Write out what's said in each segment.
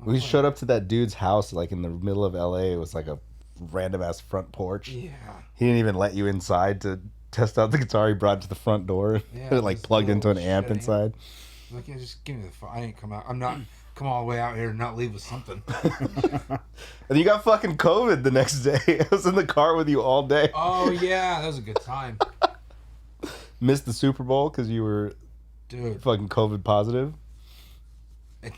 We showed up to that dude's house like in the middle of LA. It was like a random ass front porch. Yeah. He didn't even let you inside to test out the guitar. He brought it to the front door. Yeah, It like plugged into an amp inside. Like, yeah, just give me the phone. I ain't come out. I'm not come all the way out here and not leave with something. And you got fucking COVID the next day. I was in the car with you all day. Oh yeah, that was a good time. Missed the Super Bowl because you were fucking COVID positive. I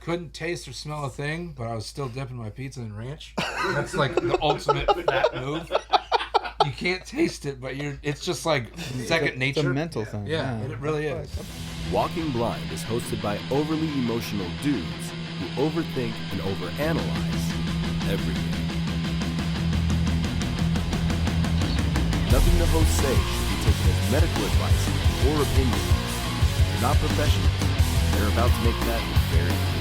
couldn't taste or smell a thing, but I was still dipping my pizza in ranch. That's like the ultimate fat move. You can't taste it, but it's just like second nature. It's a mental thing. Yeah, it really is. Walking Blind is hosted by overly emotional dudes who overthink and overanalyze everything. Nothing the hosts say should be taken as medical advice or opinion. They're not professionals. They're about to make that very clear.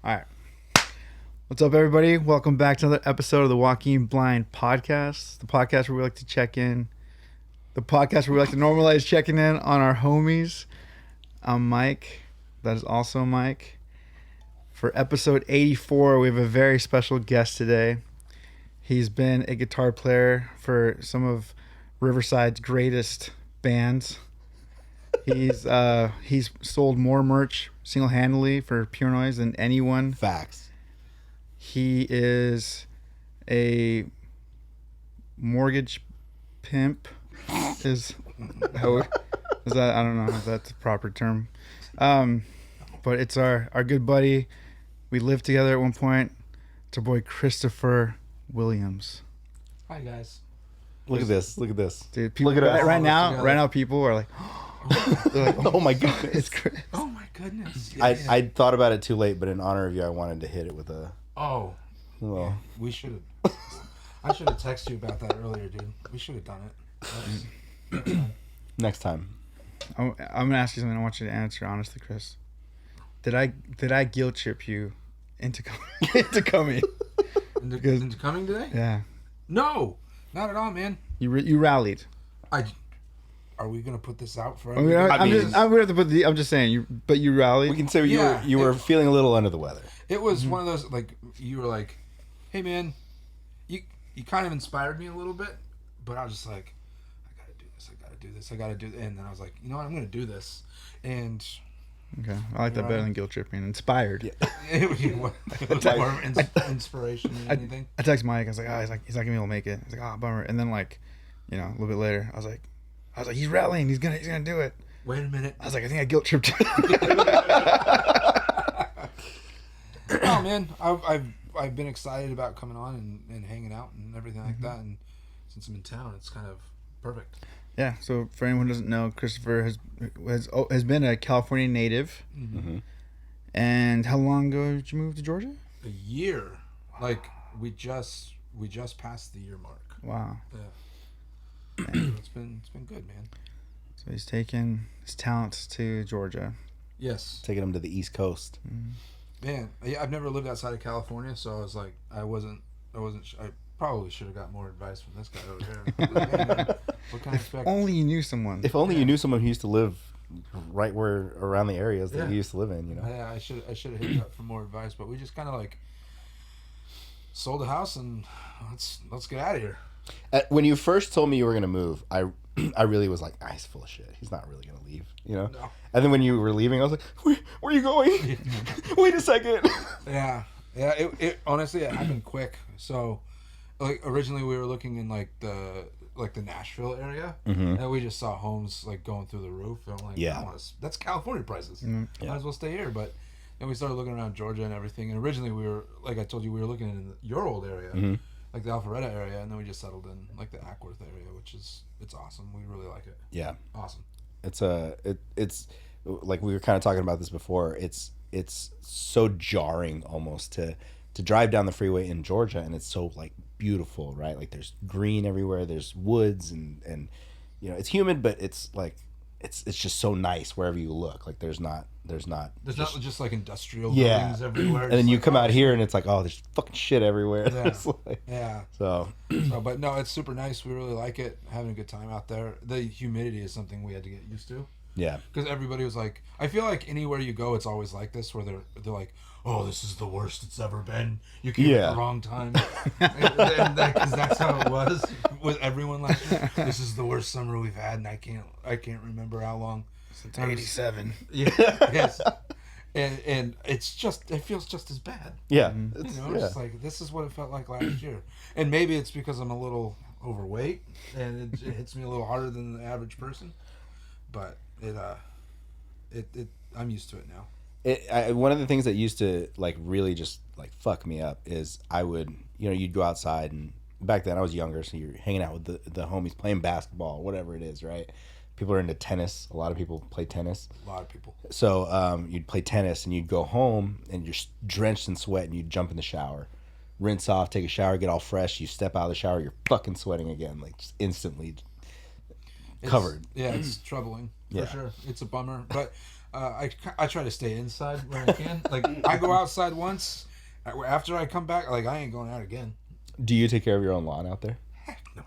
All right. What's up, everybody? Welcome back to another episode of the Walking Blind podcast, the podcast where we like to check in, the podcast where we like to normalize checking in on our homies. I'm Mike. That is also Mike. For episode 84, we have a very special guest today. He's been a guitar player for some of Riverside's greatest bands. He's sold more merch single-handedly for Pure Noise than anyone. Facts. He is a mortgage pimp. Is that I don't know if that's the proper term. But it's our good buddy. We lived together at one point. It's our boy Christopher Williams. Hi guys. Look at this. Look at this. Dude, people, Look at us. right now people are like, they're like, Oh my goodness. it's Chris. Oh my goodness. I thought about it too late, but in honor of you, I wanted to hit it with a. Oh. Well, We should have. I should have texted you about that earlier, dude. We should have done it. next time. I'm gonna ask you something. I want you to answer honestly, Chris. Did I guilt trip you into coming? Into coming today? Yeah. No, not at all, man. You rallied. Are we gonna put this out for I mean, everybody? I'm gonna have to put I'm just saying but you rallied. We can say Yeah, you were feeling a little under the weather. It was one of those, like, you were like, hey man, you kind of inspired me a little bit, but I was just like, I gotta do this, and then I was like, you know what, I'm gonna do this, and Okay, I like that better than guilt tripping. Inspired. Yeah. It was more inspiration than anything. I text Mike. I was like, he's not gonna be able to make it. He's like, bummer. And then like, a little bit later, I was like, he's rallying. He's gonna do it. Wait a minute. I was like, I think I guilt tripped him. Oh man, I've been excited about coming on and hanging out and everything like that. And since I'm in town, it's kind of perfect. Yeah. So for anyone who doesn't know, Christopher has been a California native. Mm-hmm. And how long ago did you move to Georgia? A year. Like we just passed the year mark. Wow. Yeah. It's been good, man. So he's taken his talents to Georgia. Yes. Taking him to the East Coast. Mm-hmm. Man, I've never lived outside of California, so I was like, I probably should have got more advice from this guy over here. Like, hey, man, what can I expect? Only you knew someone. If only you knew someone who used to live right where around the areas that you used to live in, Yeah, I should have hit you up for more advice, but we just kind of like sold the house and let's get out of here. When you first told me you were gonna move, I really was like, he's full of shit. He's not really gonna leave, No. And then when you were leaving, I was like, where are you going? Wait a second. Yeah. It honestly, it happened quick. So, like originally we were looking in like the Nashville area, and we just saw homes like going through the roof. And I'm like, that's California prices. Mm-hmm. Might as well stay here. But then we started looking around Georgia and everything. And originally we were, like I told you, we were looking in your old area, like the Alpharetta area, and then we just settled in like the Ackworth area, which it's awesome. We really like it. Yeah, awesome. It's like we were kind of talking about this before. It's so jarring almost to drive down the freeway in Georgia, and it's so like beautiful, right? Like there's green everywhere, there's woods, and it's humid, but it's like it's just so nice wherever you look. Like there's not just like industrial buildings everywhere. And then you come out here and it's like, there's fucking shit everywhere. Yeah. So, but no, it's super nice. We really like it. Having a good time out there. The humidity is something we had to get used to. Yeah. Because everybody was like, I feel like anywhere you go, it's always like this, where they're like, oh, this is the worst it's ever been. You came at the wrong time. Because that's how it was with everyone last year. This is the worst summer we've had, and I can't remember how long. Since 87. Yeah. Yes. And it feels just as bad. Yeah. It's just like, this is what it felt like last year. And maybe it's because I'm a little overweight and it hits me a little harder than the average person. But I'm used to it now. One of the things that used to like really just like fuck me up is I would, you'd go outside, and back then I was younger, so you're hanging out with the homies playing basketball, whatever it is, right? People are into tennis. A lot of people play tennis. A lot of people. So you'd play tennis, and you'd go home, and you're drenched in sweat, and you'd jump in the shower, rinse off, take a shower, get all fresh. You step out of the shower, you're fucking sweating again, like just instantly covered. It's troubling for sure. It's a bummer, but I try to stay inside when I can. Like, I go outside once. After I come back, like, I ain't going out again. Do you take care of your own lawn out there? Heck no.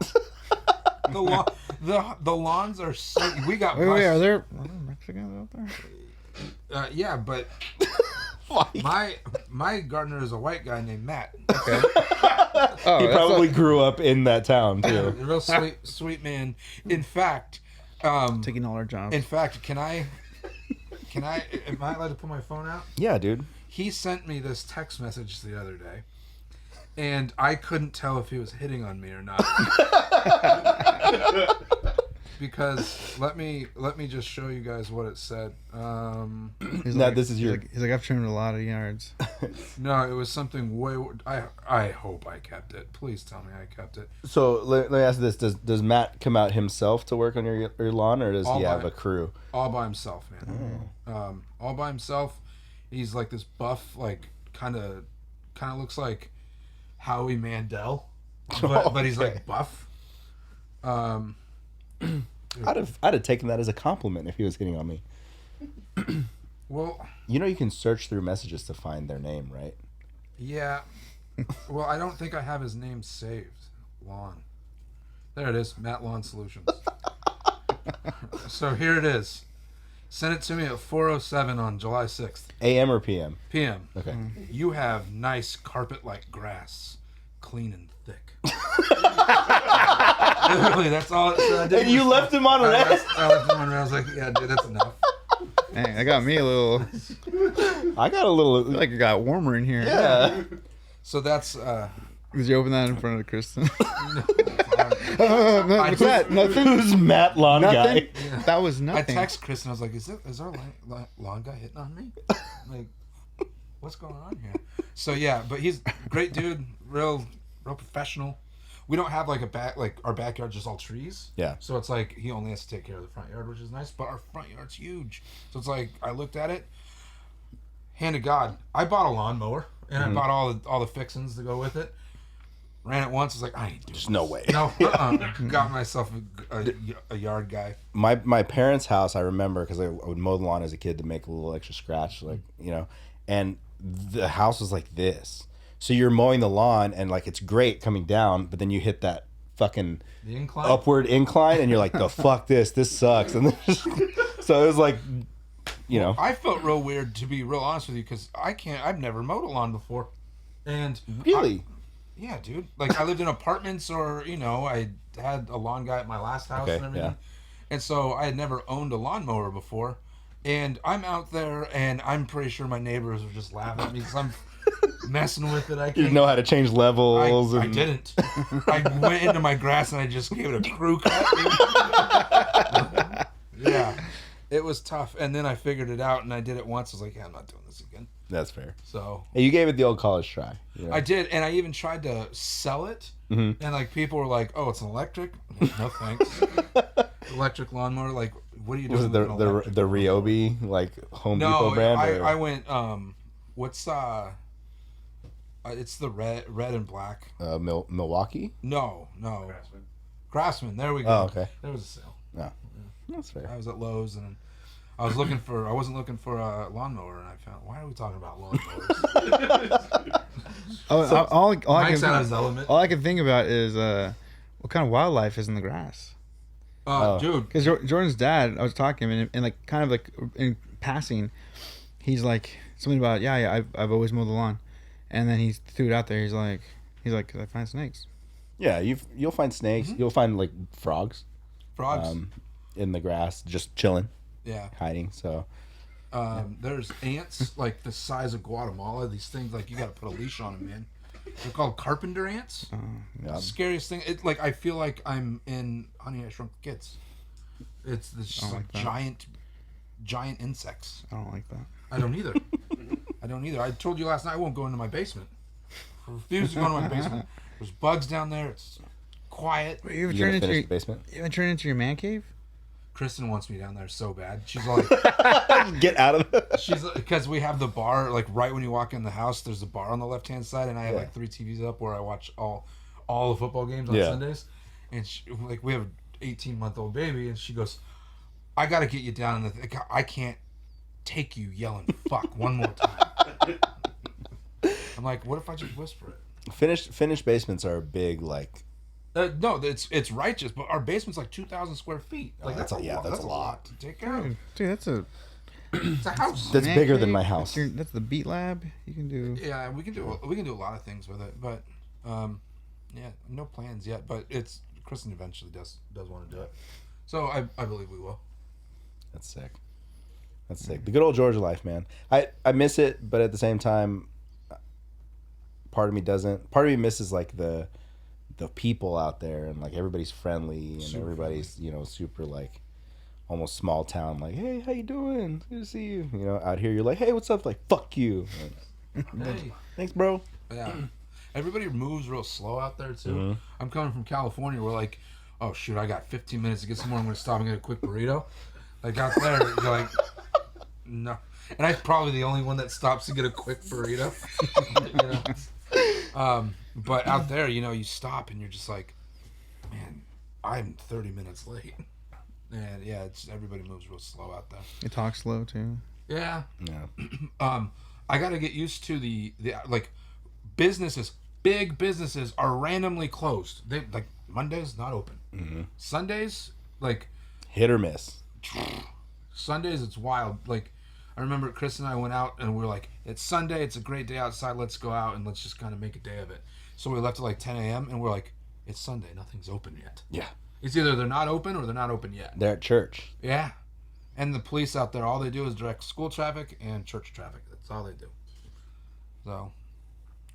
The lawns are so. We got. Wait, are there Mexicans out there? Yeah, but my gardener is a white guy named Matt. Okay. He probably grew up in that town too. A real sweet man. In fact, taking all our jobs. In fact, am I allowed to put my phone out? Yeah, dude. He sent me this text message the other day, and I couldn't tell if he was hitting on me or not. Because let me just show you guys what it said. He's like, I've trimmed a lot of yards. No, it was something way. I hope I kept it. Please tell me I kept it. So let me ask this: Does Matt come out himself to work on your lawn, or does he have a crew? All by himself, man. All by himself. He's like this buff, like kind of looks like Howie Mandel, but he's like buff. I'd have taken that as a compliment if he was hitting on me. Well, you can search through messages to find their name, right? Yeah. Well, I don't think I have his name saved. Lawn. There it is. Matt Lawn Solutions. So here it is. Send it to me at 4:07 on July 6th. AM or PM? PM. Okay. You have nice carpet-like grass, clean and thick. Literally, that's all it said. And you left him on red? I left him on red. I was like, yeah, dude, that's enough. Dang, I got me a little. I got a little. I feel like it got warmer in here. Yeah. So that's. Did you open that in front of Kristen? What's that? Nothing. Who's Matt Lawn Guy? Yeah. That was nothing. I text Kristen. I was like, "Is our lawn guy hitting on me? Like, what's going on here?" So yeah, but he's a great dude, real professional. We don't have like our backyard's just all trees. Yeah. So it's like he only has to take care of the front yard, which is nice. But our front yard's huge, so it's like I looked at it. Hand of God, I bought a lawnmower and I bought all the fixings to go with it. Ran it once. I was like, I ain't doing There's no way. No, got myself a yard guy. My parents' house, I remember, because I would mow the lawn as a kid to make a little extra scratch, and the house was like this. So you're mowing the lawn, and like it's great coming down, but then you hit that fucking upward incline, and you're like, the fuck this sucks. And so it was like, I felt real weird, to be real honest with you, because I've never mowed a lawn before, and really. Yeah, dude. Like, I lived in apartments, or, I had a lawn guy at my last house and everything. Yeah. And so I had never owned a lawnmower before. And I'm out there, and I'm pretty sure my neighbors were just laughing at me because I'm messing with it. You know how to change levels. I didn't. I went into my grass, and I just gave it a crew cut. Yeah. It was tough. And then I figured it out, and I did it once. I was like, yeah, I'm not doing this again. That's fair. So hey, you gave it the old college try. I did, and I even tried to sell it, and like people were like, "Oh, it's an electric." Like, no thanks. Electric lawnmower. Like, what are you doing? Was it the Ryobi like Home Depot brand? I went. What's it's the red and black. Milwaukee? No. Craftsman. There we go. Oh, okay. There was a sale. Yeah, that's fair. I was at Lowe's and. I wasn't looking for a lawnmower, and I found. Why are we talking about lawnmowers? All I can think about is what kind of wildlife is in the grass. Dude. Because Jordan's dad, I was talking to him, and like kind of like in passing, he's like something about I've always mowed the lawn, and then he threw it out there. He's like I find snakes. Yeah, you'll find snakes. You'll find like frogs. Frogs. In the grass, just chilling. Yeah. Hiding. So. There's ants like the size of Guatemala. These things like you got to put a leash on them, man. They're called carpenter ants. Yeah. Scariest thing. It like I feel like I'm in Honey I Shrunk the Kids. It's this just like giant insects. I don't like that. I don't either. I told you last night I won't go into my basement. I refuse to go into my basement. There's bugs down there. It's quiet. Wait, you You gonna finish the basement? You haven't turned into your man cave? Kristen wants me down there so bad. She's like, Get out of it. she's because we have the bar like right when you walk in the house. There's a bar on the left hand side, and I have Yeah. like 3 TVs up where I watch all the football games on Yeah. Sundays. And like we have an 18-month-old baby, and she goes, "I got to get you down in the. I can't take you yelling fuck one more time." I'm like, what if I just whisper it? Finished basements are big, like. No, it's righteous, but our basement's like 2,000 square feet. Like that's a lot. to take care of. Dude, that's a It's a house. That's man bigger cave. than my house. That's the beat lab. You can do. Yeah, we can do a lot of things with it, but yeah, no plans yet. But it's Kristen eventually does want to do it, so I believe we will. That's sick. That's sick. The good old Georgia life, man. I miss it, but at the same time, part of me doesn't. Part of me misses like the people out there, and like everybody's friendly, and Super everybody's super like almost small town. Like, hey, how you doing? Good to see you. Out here you're like, hey, what's up? Like, fuck you. Hey, Thanks, bro. yeah. Everybody moves real slow out there too. Mm-hmm. I'm coming from California. We're like, oh shoot, I got 15 minutes to get somewhere. I'm gonna stop and get a quick burrito. Like out there, you're like, no. And I'm probably the only one that stops to get a quick burrito. But out there, you stop and you're just like, man, I'm 30 minutes late. And yeah, everybody moves real slow out there. You talk slow too. Yeah. Yeah. I got to get used to the like businesses, big businesses are randomly closed. They like Mondays not open. Mm-hmm. Sundays like Hit or miss. Sundays it's wild. Like I remember Chris and I went out and we were like, it's Sunday, it's a great day outside, let's go out and let's just kind of make a day of it. So we left at like 10 a.m. and we're like, it's Sunday, nothing's open yet. Yeah. It's either they're not open or they're not open yet. They're at church. Yeah. And the police out there, all they do is direct school traffic and church traffic. That's all they do. So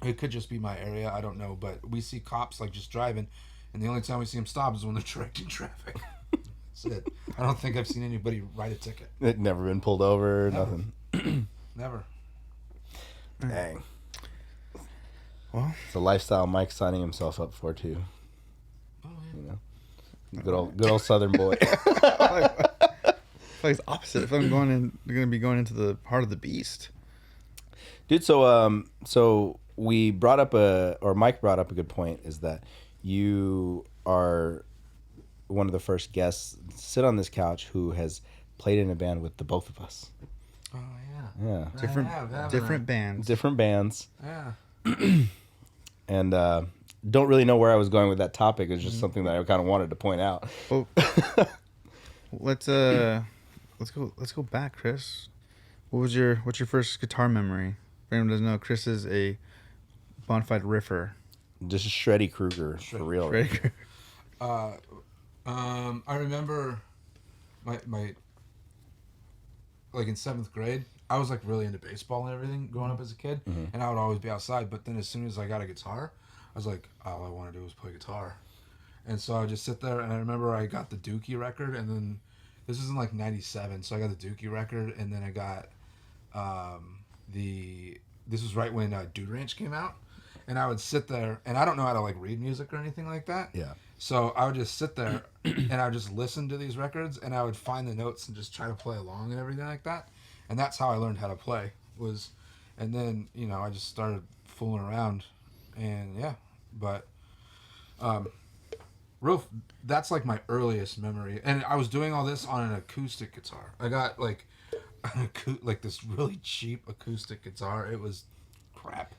it could just be my area, I don't know, but we see cops like just driving, and the only time we see them stop is when they're directing traffic. That's it. I don't think I've seen anybody write a ticket. It never been pulled over. Never. Nothing. Never. Dang. Well, It's a lifestyle Mike's signing himself up for too. Oh, yeah. Good old Southern boy. Like it's opposite. If I'm gonna be going into the heart of the beast. Dude, so we brought up Mike brought up a good point, is that you are one of the first guests to sit on this couch who has played in a band with the both of us. Oh, yeah. Yeah. Different bands. Different bands. Yeah. And don't really know where I was going with that topic. It's just something that I kind of wanted to point out. Well, let's go back, Chris. What's your first guitar memory? For anyone who doesn't know, Chris is a bona fide riffer. Just Shreddy Krueger for real. Right? I remember my like in 7th grade, I was like really into baseball and everything growing up as a kid, and I would always be outside. But then as soon as I got a guitar, I was like, all I want to do is play guitar. And so I would just sit there, and I remember I got the Dookie record, and then this was in like 97, so I got the Dookie record, and then I got this was right when Dude Ranch came out, and I would sit there, and I don't know how to like read music or anything like that. Yeah. So I would just sit there, and I would just listen to these records, and I would find the notes and just try to play along and everything like that. And that's how I learned how to play. And then I just started fooling around, and yeah, but that's like my earliest memory. And I was doing all this on an acoustic guitar. I got like this really cheap acoustic guitar. It was crap.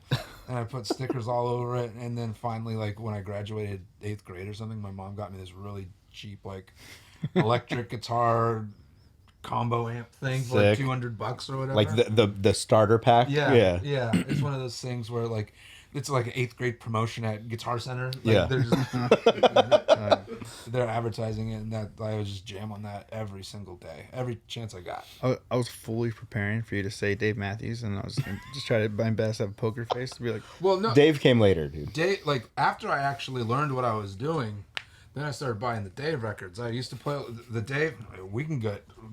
And I put stickers all over it. And then finally, like when I graduated 8th grade or something, my mom got me this really cheap like electric guitar combo amp thing for like Sick. $200 or whatever. Like the starter pack. Yeah. It's one of those things where like it's like an 8th grade promotion at Guitar Center. Like, Yeah. they're just they're advertising it, and that I would just jam on that every single day, every chance I got. I was fully preparing for you to say Dave Matthews, and I was gonna just try to my best to have a poker face to be like, Well, no, Dave came later, dude. Dave, like after I actually learned what I was doing, then I started buying the Dave records. I used to play the Dave. We can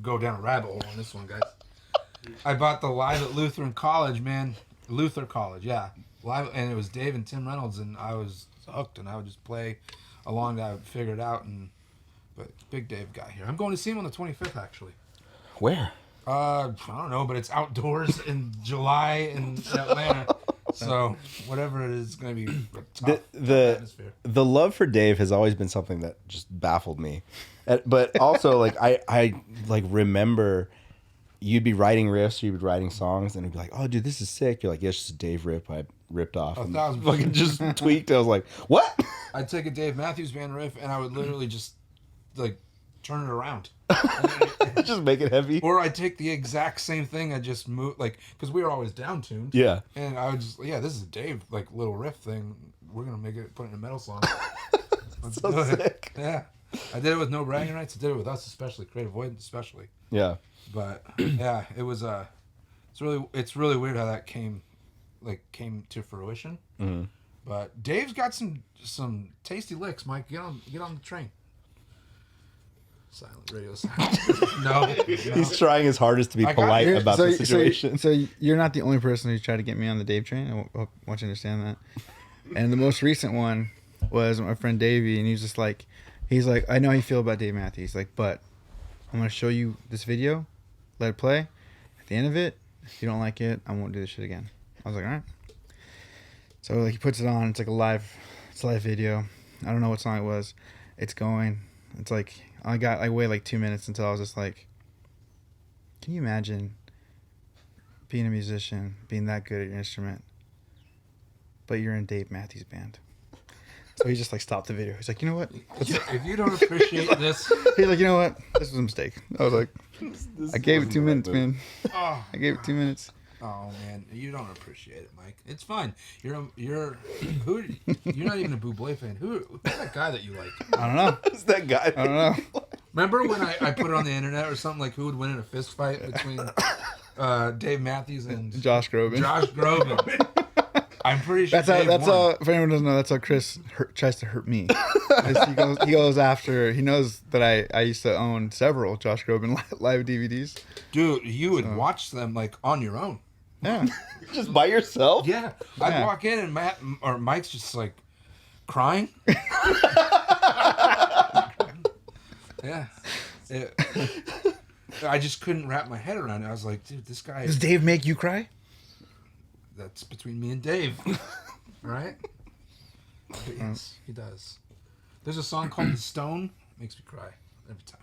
go down a rabbit hole on this one, guys. I bought the Live at Lutheran College, man. Luther College, yeah. Live, and it was Dave and Tim Reynolds, and I was hooked, and I would just play along. I would figure it out, but Big Dave got here. I'm going to see him on the 25th, actually. Where? I don't know, but it's outdoors in July in Atlanta. So whatever it is, it's going to be a tough atmosphere. The love for Dave has always been something that just baffled me. But also, like I like remember you'd be writing riffs, you'd be writing songs, and it'd be like, "Oh, dude, this is sick." You're like, "Yeah, it's just a Dave riff I ripped off." And 1,000%. fucking just tweaked. I was like, "What?" I'd take a Dave Matthews Band riff, and I would literally just like turn it around. Just make it heavy. Or I'd take the exact same thing. I just move like because we were always down tuned. Yeah. And I would just this is a Dave like little riff thing. We're gonna make it put it in a metal song. Let's So do it. sick. Yeah. I did it with No Bragging Rights. I did it with us, especially Creative Void, especially. Yeah. But yeah, it was it's really weird how that came to fruition. Mm-hmm. But Dave's got some tasty licks. Mike, get on the train. Silent radio sound. No. He's trying his hardest to be I got polite it. about the situation. So you're not the only person who's tried to get me on the Dave train. I want you to understand that. And the most recent one was my friend Davey, and he's like, I know how you feel about Dave Matthews. He's like, but I'm gonna show you this video, let it play. At the end of it, if you don't like it, I won't do this shit again. I was like, all right. So like he puts it on. It's like a live video. I don't know what song it was. It's going. It's like I waited like 2 minutes until I was just like, can you imagine being a musician, being that good at your instrument, but you're in Dave Matthews Band? So he just like stopped the video. He's like, you know what? If you don't appreciate this, He's like, you know what? This was a mistake. I was like, I gave it 2 minutes, man. oh, I gave it 2 minutes. oh man, you don't appreciate it, Mike. It's fine. You're not even a Bublé fan. Who's that guy that you like? I don't know. Who's that guy? I don't know. Remember when I put it on the internet or something like who would win in a fist fight between Dave Matthews and Josh Groban. Josh Groban. I'm pretty sure That's won. how. If anyone doesn't know, that's how Chris tries to hurt me. He goes after. He knows that I used to own several Josh Groban live DVDs. Dude, you would watch them like on your own. Yeah. Just by yourself? Yeah, I'd Yeah. walk in and Mike's just like crying. Yeah. I just couldn't wrap my head around it. I was like, dude, this guy. Does Dave make you cry? That's between me and Dave. Right? But yes, he does. There's a song called The Stone. Makes me cry every time.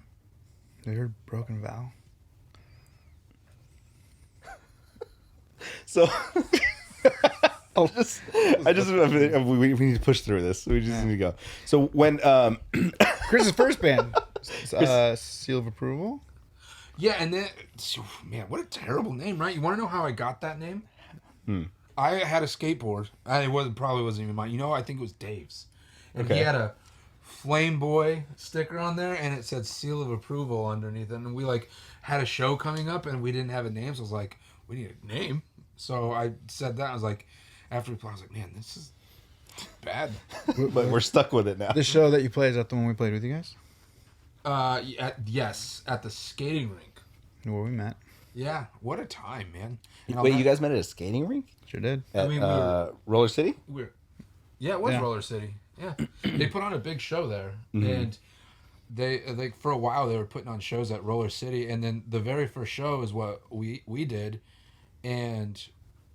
You heard Broken Vow? So we need to push through this. We just need to go. So when Chris's first band, Seal of Approval. Yeah, and then, man, what a terrible name, right? You want to know how I got that name? I had a skateboard. Probably wasn't even mine. I think it was Dave's. And Okay. he had a Flame Boy sticker on there, and it said Seal of Approval underneath it. And we, had a show coming up, and we didn't have a name, so I was like, we need a name. So I said that. I was like, after we played, I was like, man, this is bad. but we're stuck with it now. The show that you played, is that the one we played with you guys? Yes, at the skating rink. Where we met. Yeah, what a time, man. Wait, you guys met at a skating rink? Sure did. At we were- Roller City? Yeah, it was Yeah. Roller City. Yeah, they put on a big show there, and they for a while they were putting on shows at Roller City, and then the very first show is what we did, and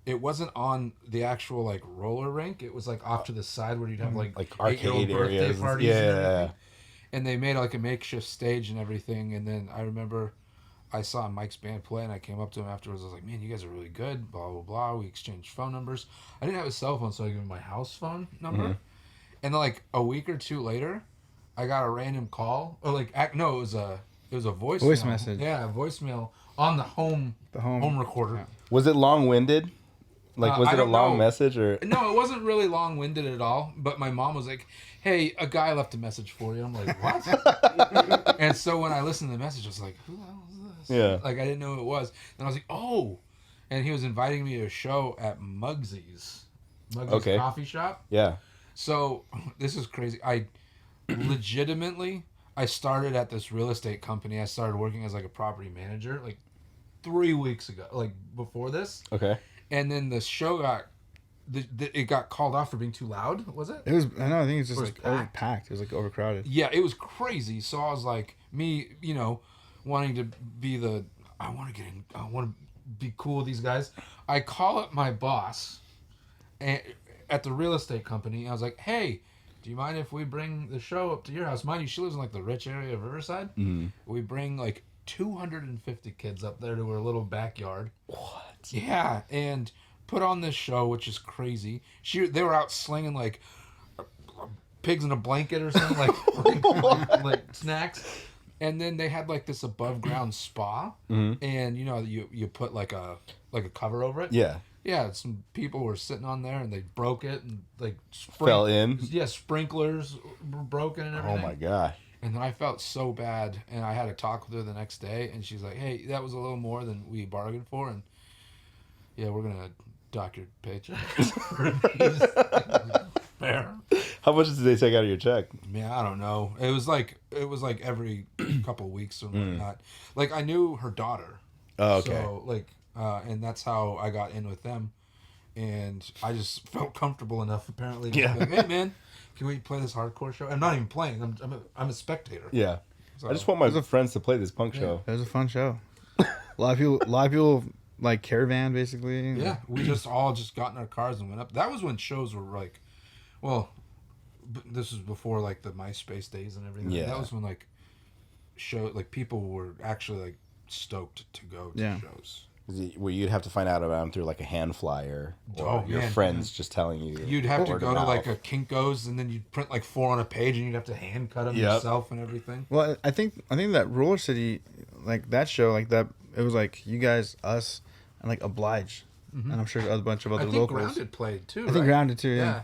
it wasn't on the actual roller rink. It was off to the side where you'd have Like 8-year-old arcade birthday areas. parties. Yeah. And everything. And they made a makeshift stage and everything. And then I remember I saw Mike's band play, and I came up to him afterwards. I was like, man, you guys are really good, blah, blah, blah. We exchanged phone numbers. I didn't have a cell phone, so I gave him my house phone number. And then, a week or two later, I got a random call, or like no, it was a voicemail. Voice message. Yeah, a voicemail on the home recorder. Yeah. Was it long-winded? Like, was I it a don't long know. message or? No, it wasn't really long-winded at all. But my mom was like, "Hey, a guy left a message for you." I'm like, "What?" And so when I listened to the message, I was like, "Who the hell is this?" Yeah. Like I didn't know who it was. And I was like, "Oh," and he was inviting me to a show at Muggsy's Okay. coffee shop. Yeah. So this is crazy. I legitimately I started at this real estate company. I started working as like a property manager like 3 weeks ago, like before this. Okay. And then the show it got called off for being too loud. Was it? It was. I know. I think it's just It was like packed. packed. It was like overcrowded. Yeah, it was crazy. So I was like, me, wanting to be I want to be cool with these guys. I call up my boss at the real estate company. I was like, hey, do you mind if we bring the show up to your house? Mind you, she lives in like the rich area of Riverside. Mm-hmm. We bring like 250 kids up there to her little backyard. What? Yeah, and put on this show, which is crazy. They were out slinging like pigs in a blanket or something, like snacks. And then they had like this above ground spa, and you put like a cover over it. Yeah. Yeah, some people were sitting on there and they broke it and like Fell in. Yeah, sprinklers were broken and everything. Oh my gosh. And then I felt so bad, and I had a talk with her the next day, and she's like, "Hey, that was a little more than we bargained for, and yeah, we're gonna dock your paycheck." Fair. How much did they take out of your check? Man, I don't know. It was like every couple of weeks or whatnot. Like I knew her daughter. Oh, okay. So like, and that's how I got in with them, and I just felt comfortable enough apparently. To Yeah. be like, hey man, can we play this hardcore show? I'm not even playing. I'm a spectator. Yeah. So, I just want my friends to play this punk show. It was a fun show. A lot of people like caravan basically. yeah, we just all got in our cars and went up. That was when shows were like, well, this was before like the MySpace days and everything. Yeah. That was when like people were actually like stoked to go to Yeah. shows. Where you'd have to find out about them through like a hand flyer or Oh, your man. friends just telling you. You'd have to word go of to like mouth. a Kinko's, and then you'd print like 4 on a page, and you'd have to hand cut them Yep. yourself and everything. Well, I think that Roller City, like that show, like that, it was like you guys, us, and like Oblige, and I'm sure a bunch of I other think locals. Grounded played too. I think right? Grounded too. Yeah.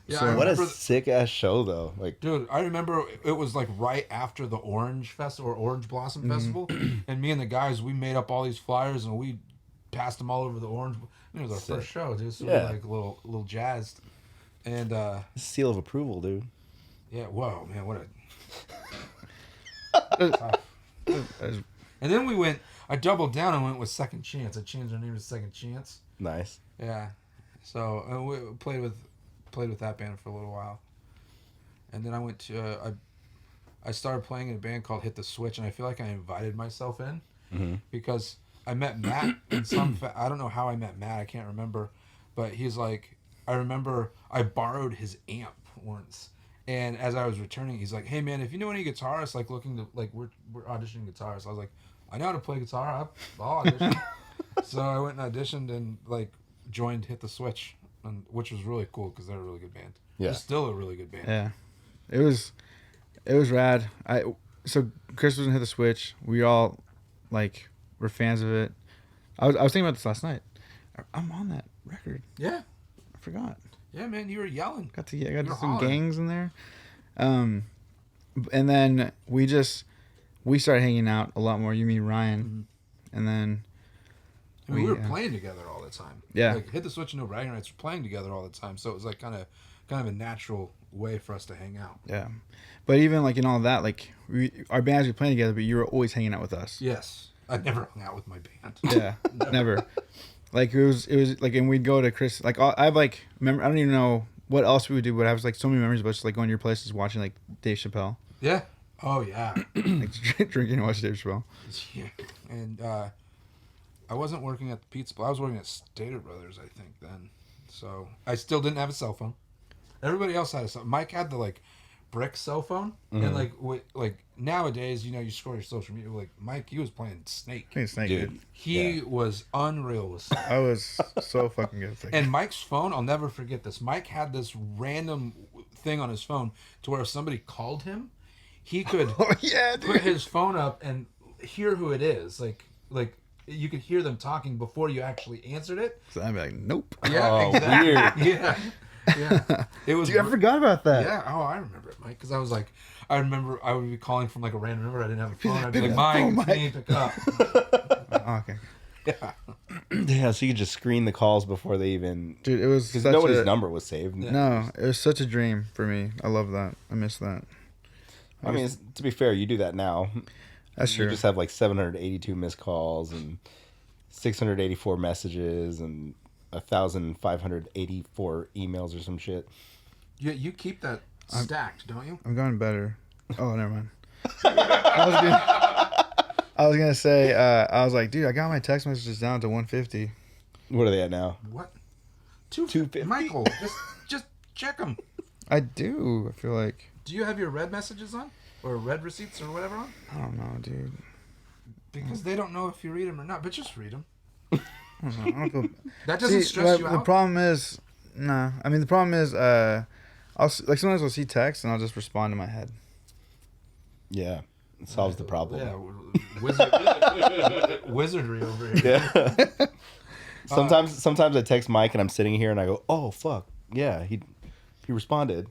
Yeah, So- I What a remember, sick ass show though! Like, dude. I remember it was like right after the Orange Festival or Orange Blossom Festival, and me and the guys we made up all these flyers and we passed them all over the Orange. It was our first show, dude. So we Yeah. were like a little jazzed, and seal of approval, dude. yeah, whoa, man, what a. That was- And then we went. I doubled down and went with Second Chance. I changed our name to Second Chance. Nice. Yeah, so we played with that band for a little while, and then I went to I started playing in a band called Hit the Switch, and I feel like I invited myself in because I met Matt in I don't know how I met Matt. I can't remember, but he's like, I remember I borrowed his amp once, and as I was returning, he's like, "Hey man, if you know any guitarists like looking to like we're auditioning guitarists," I was like, "I know how to play guitar. I'll audition." So I went and auditioned and like joined Hit the Switch, which was really cool because they're a really good band. Yeah. They're still a really good band. Yeah, it was rad. So Chris was in Hit the Switch. We all like were fans of it. I was thinking about this last night. I'm on that record. Yeah, I forgot. yeah, man, you were yelling. I got You're some hollering. gangs in there. And then we started hanging out a lot more. You, me, Ryan, and then I mean, we were yeah. playing together all the time. Yeah. Like Hit the Switch and No Bragging Rights were playing together all the time, so it was like kind of a natural way for us to hang out. yeah. But even like in all that, like our bands were playing together, but you were always hanging out with us. Yes, I never hung out with my band. Yeah, never. Like it was like, and we'd go to Chris. Like I have like remember. I don't even know what else we would do, but I have like so many memories about just like going to your places, watching like Dave Chappelle, Yeah. Oh yeah. like drinking and watching Dave Chappelle. Yeah. And I wasn't working at the Pizza Place. I was working at Stater Brothers, I think, then. So I still didn't have a cell phone. Everybody else had a cell. Mike had the like brick cell phone, and like nowadays, you score your social media. Like Mike, he was playing Snake. I think Snake, Dude. dude. He was unreal with Snake. I was so fucking good. At Snake. And Mike's phone, I'll never forget this. Mike had this random thing on his phone to where if somebody called him, he could Oh yeah, dude. put his phone up and hear who it is. Like you could hear them talking before you actually answered it. So I'd be like, nope. Yeah, Oh, exactly. weird. Yeah, yeah. It was. Dude, I forgot about that. Yeah. Oh, I remember it, Mike. Because I was like, I remember I would be calling from like a random number. I didn't have a phone. I'd be like, Mike, Mike. it's me, pick up. Oh, okay. Yeah. Yeah, so you could just screen the calls before they even. Dude, it was Because such nobody's number was saved. No, it was such a dream for me. I love that. I miss that. I mean, to be fair, you do that now. That's You true. just have like 782 missed calls and 684 messages and 1,584 emails or some shit. You keep that stacked, don't you? I'm going better. Oh, never mind. I was gonna say, I was like, dude, I got my text messages down to 150. What are they at now? What? 250. Michael, just check them. I do. I feel like Do you have your red messages on? Or red receipts or whatever on? I don't know, dude. Because they don't know if you read them or not, but just read them. I don't feel... That doesn't See, stress you the out? problem is, nah. I mean, the problem is, like sometimes I'll see text and I'll just respond in my head. Yeah, it solves the problem. Yeah, wizardry over here. Yeah. Sometimes I text Mike and I'm sitting here and I go, "Oh fuck, yeah, he responded."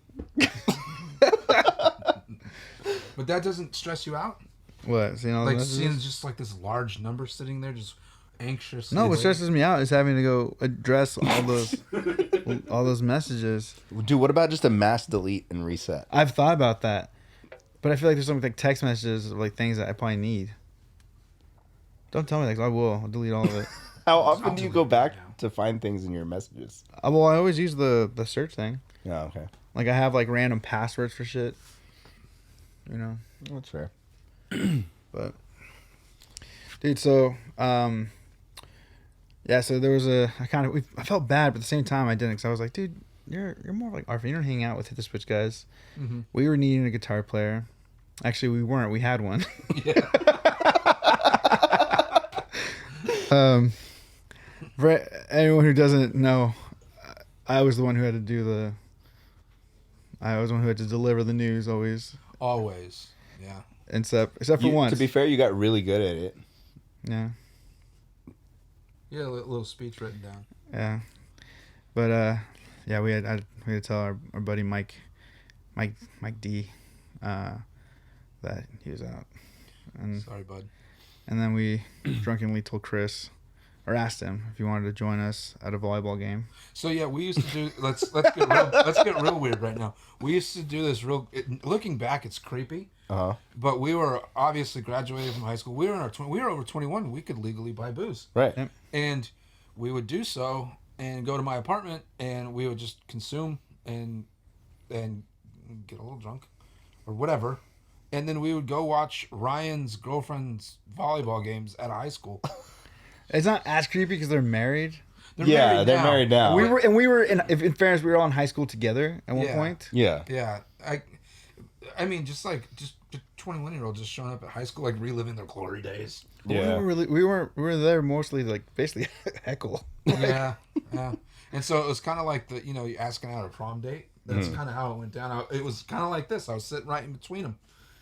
But that doesn't stress you out? What? Seeing all the Like messages? seeing just like this large number sitting there, just anxious. No, what stresses me out is having to go address all those messages. Dude, what about just a mass delete and reset? I've thought about that, but I feel like there's some like text messages of like things that I probably need. Don't tell me that 'cause I will. I'll delete all of it. How often do you go delete back it now. to find things in your messages? Well, I always use the search thing. Yeah, okay, Like I have like random passwords for shit. You know, that's fair. but dude, so yeah, so there was I felt bad, but at the same time I didn't, because I was like, dude, you're more of like Arthur. You don't hang out with Hit the Switch guys. Mm-hmm. We were needing a guitar player. Actually, we weren't. We had one. Yeah. For anyone who doesn't know, I was the one who had to deliver the news always, Always. Yeah. except for once. To be fair, you got really good at it. Yeah. Yeah, a little speech written down. Yeah, but yeah, we had to tell our buddy Mike D, that he was out, and Sorry, bud. then we drunkenly told Chris, or asked him if he wanted to join us at a volleyball game. So yeah, we used to do. Let's get real weird right now. We used to do this looking back, it's creepy. Uh huh. But we were obviously graduated from high school. We were we were over 21. We could legally buy booze. Right. Yep. And we would do so and go to my apartment and we would just consume and get a little drunk or whatever. And then we would go watch Ryan's girlfriend's volleyball games at a high school. It's not as creepy because they're married. They're married now. We were in fairness, we were all in high school together at one Yeah. point. Yeah. Yeah. I mean, just 21-year-olds just showing up at high school, like reliving their glory days. Yeah. We were there mostly like basically heckle. Yeah, yeah. And so it was kind of like you asking out a prom date. That's kind of how it went down. It was kind of like this. I was sitting right in between them,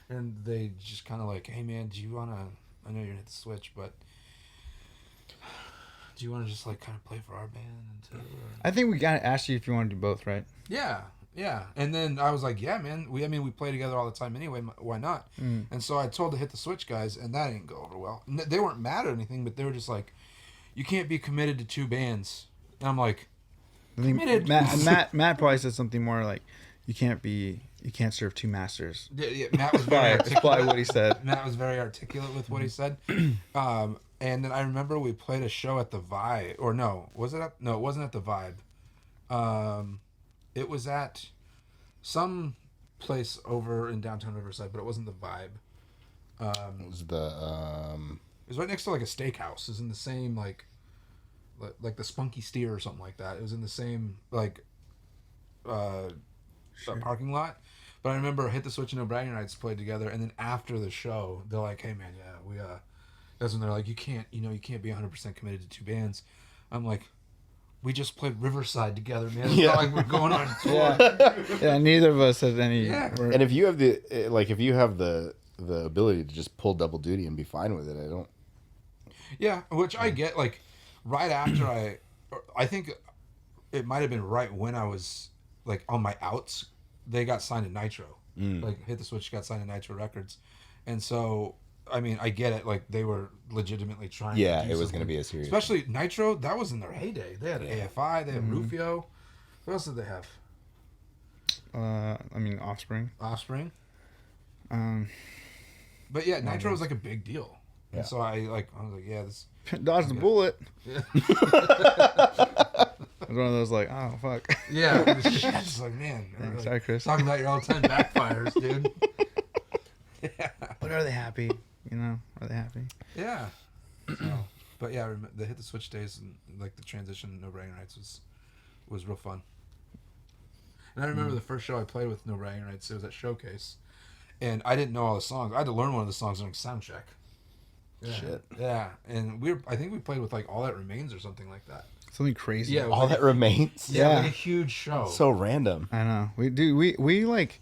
and they just kind of like, "Hey man, do you wanna? I know you're gonna hit the switch, but do you wanna just like kind of play for our band too?" I think we gotta ask you if you want to do both, right? Yeah, yeah. And then I was like, "Yeah, man. We play together all the time anyway. Why not?" And so I told the Hit the Switch guys, and that didn't go over well. They weren't mad or anything, but they were just like, "You can't be committed to two bands." And I'm like, I think committed. Matt probably said something more like, you can't serve two masters. Yeah, Matt was very That's probably articulate. what he said. Matt was very articulate with what he said. And then I remember we played a show at the Vibe, or no, was it at? No, it wasn't at the Vibe. It was at some place over in downtown Riverside, but it wasn't the Vibe. It was the It was right next to like a steakhouse. It was in the same like the Spunky Steer or something like that. It was in the same like parking lot. But I remember Hit the Switch and No Bragging Rights played together, and then after the show, they're like, "Hey man, yeah, we that's when they're like, you can't be 100% committed to two bands." I'm like, we just played Riverside together, man. It's not like we're going on tour. Yeah, neither of us has any. Yeah. And if you have the ability to just pull double duty and be fine with it, I don't. Yeah, which I get. Like, right after I think it might have been right when I was like on my outs. They got signed to Nitro. Like, Hit the Switch got signed to Nitro Records, and so I mean I get it. Like, they were legitimately trying. Yeah, to do it was something. going to be a serious. Especially Nitro, that was in their heyday. They had AFI, they had Rufio. What else did they have? I mean, Offspring. Offspring. Um, But yeah, Nitro was like a big deal. Yeah. And so I was like, yeah, this. dodge the bullet. Yeah. It was one of those like, oh fuck. Yeah, it's like, man. Thanks, Like, sorry, Chris. Talking about your all-time backfires, dude. Yeah. But are they happy? You know, are they happy? Yeah. So, but yeah, the Hit the Switch days and like the transition No Bragging Rights was real fun. And I remember the first show I played with No Bragging Rights. It was at Showcase, and I didn't know all the songs. I had to learn one of the songs during sound check. Yeah. Shit. Yeah, and I think we played with like All That Remains or something like that. Something crazy. Yeah, it was All like that remains. Yeah, Yeah. like a huge show. So random. I know. We like.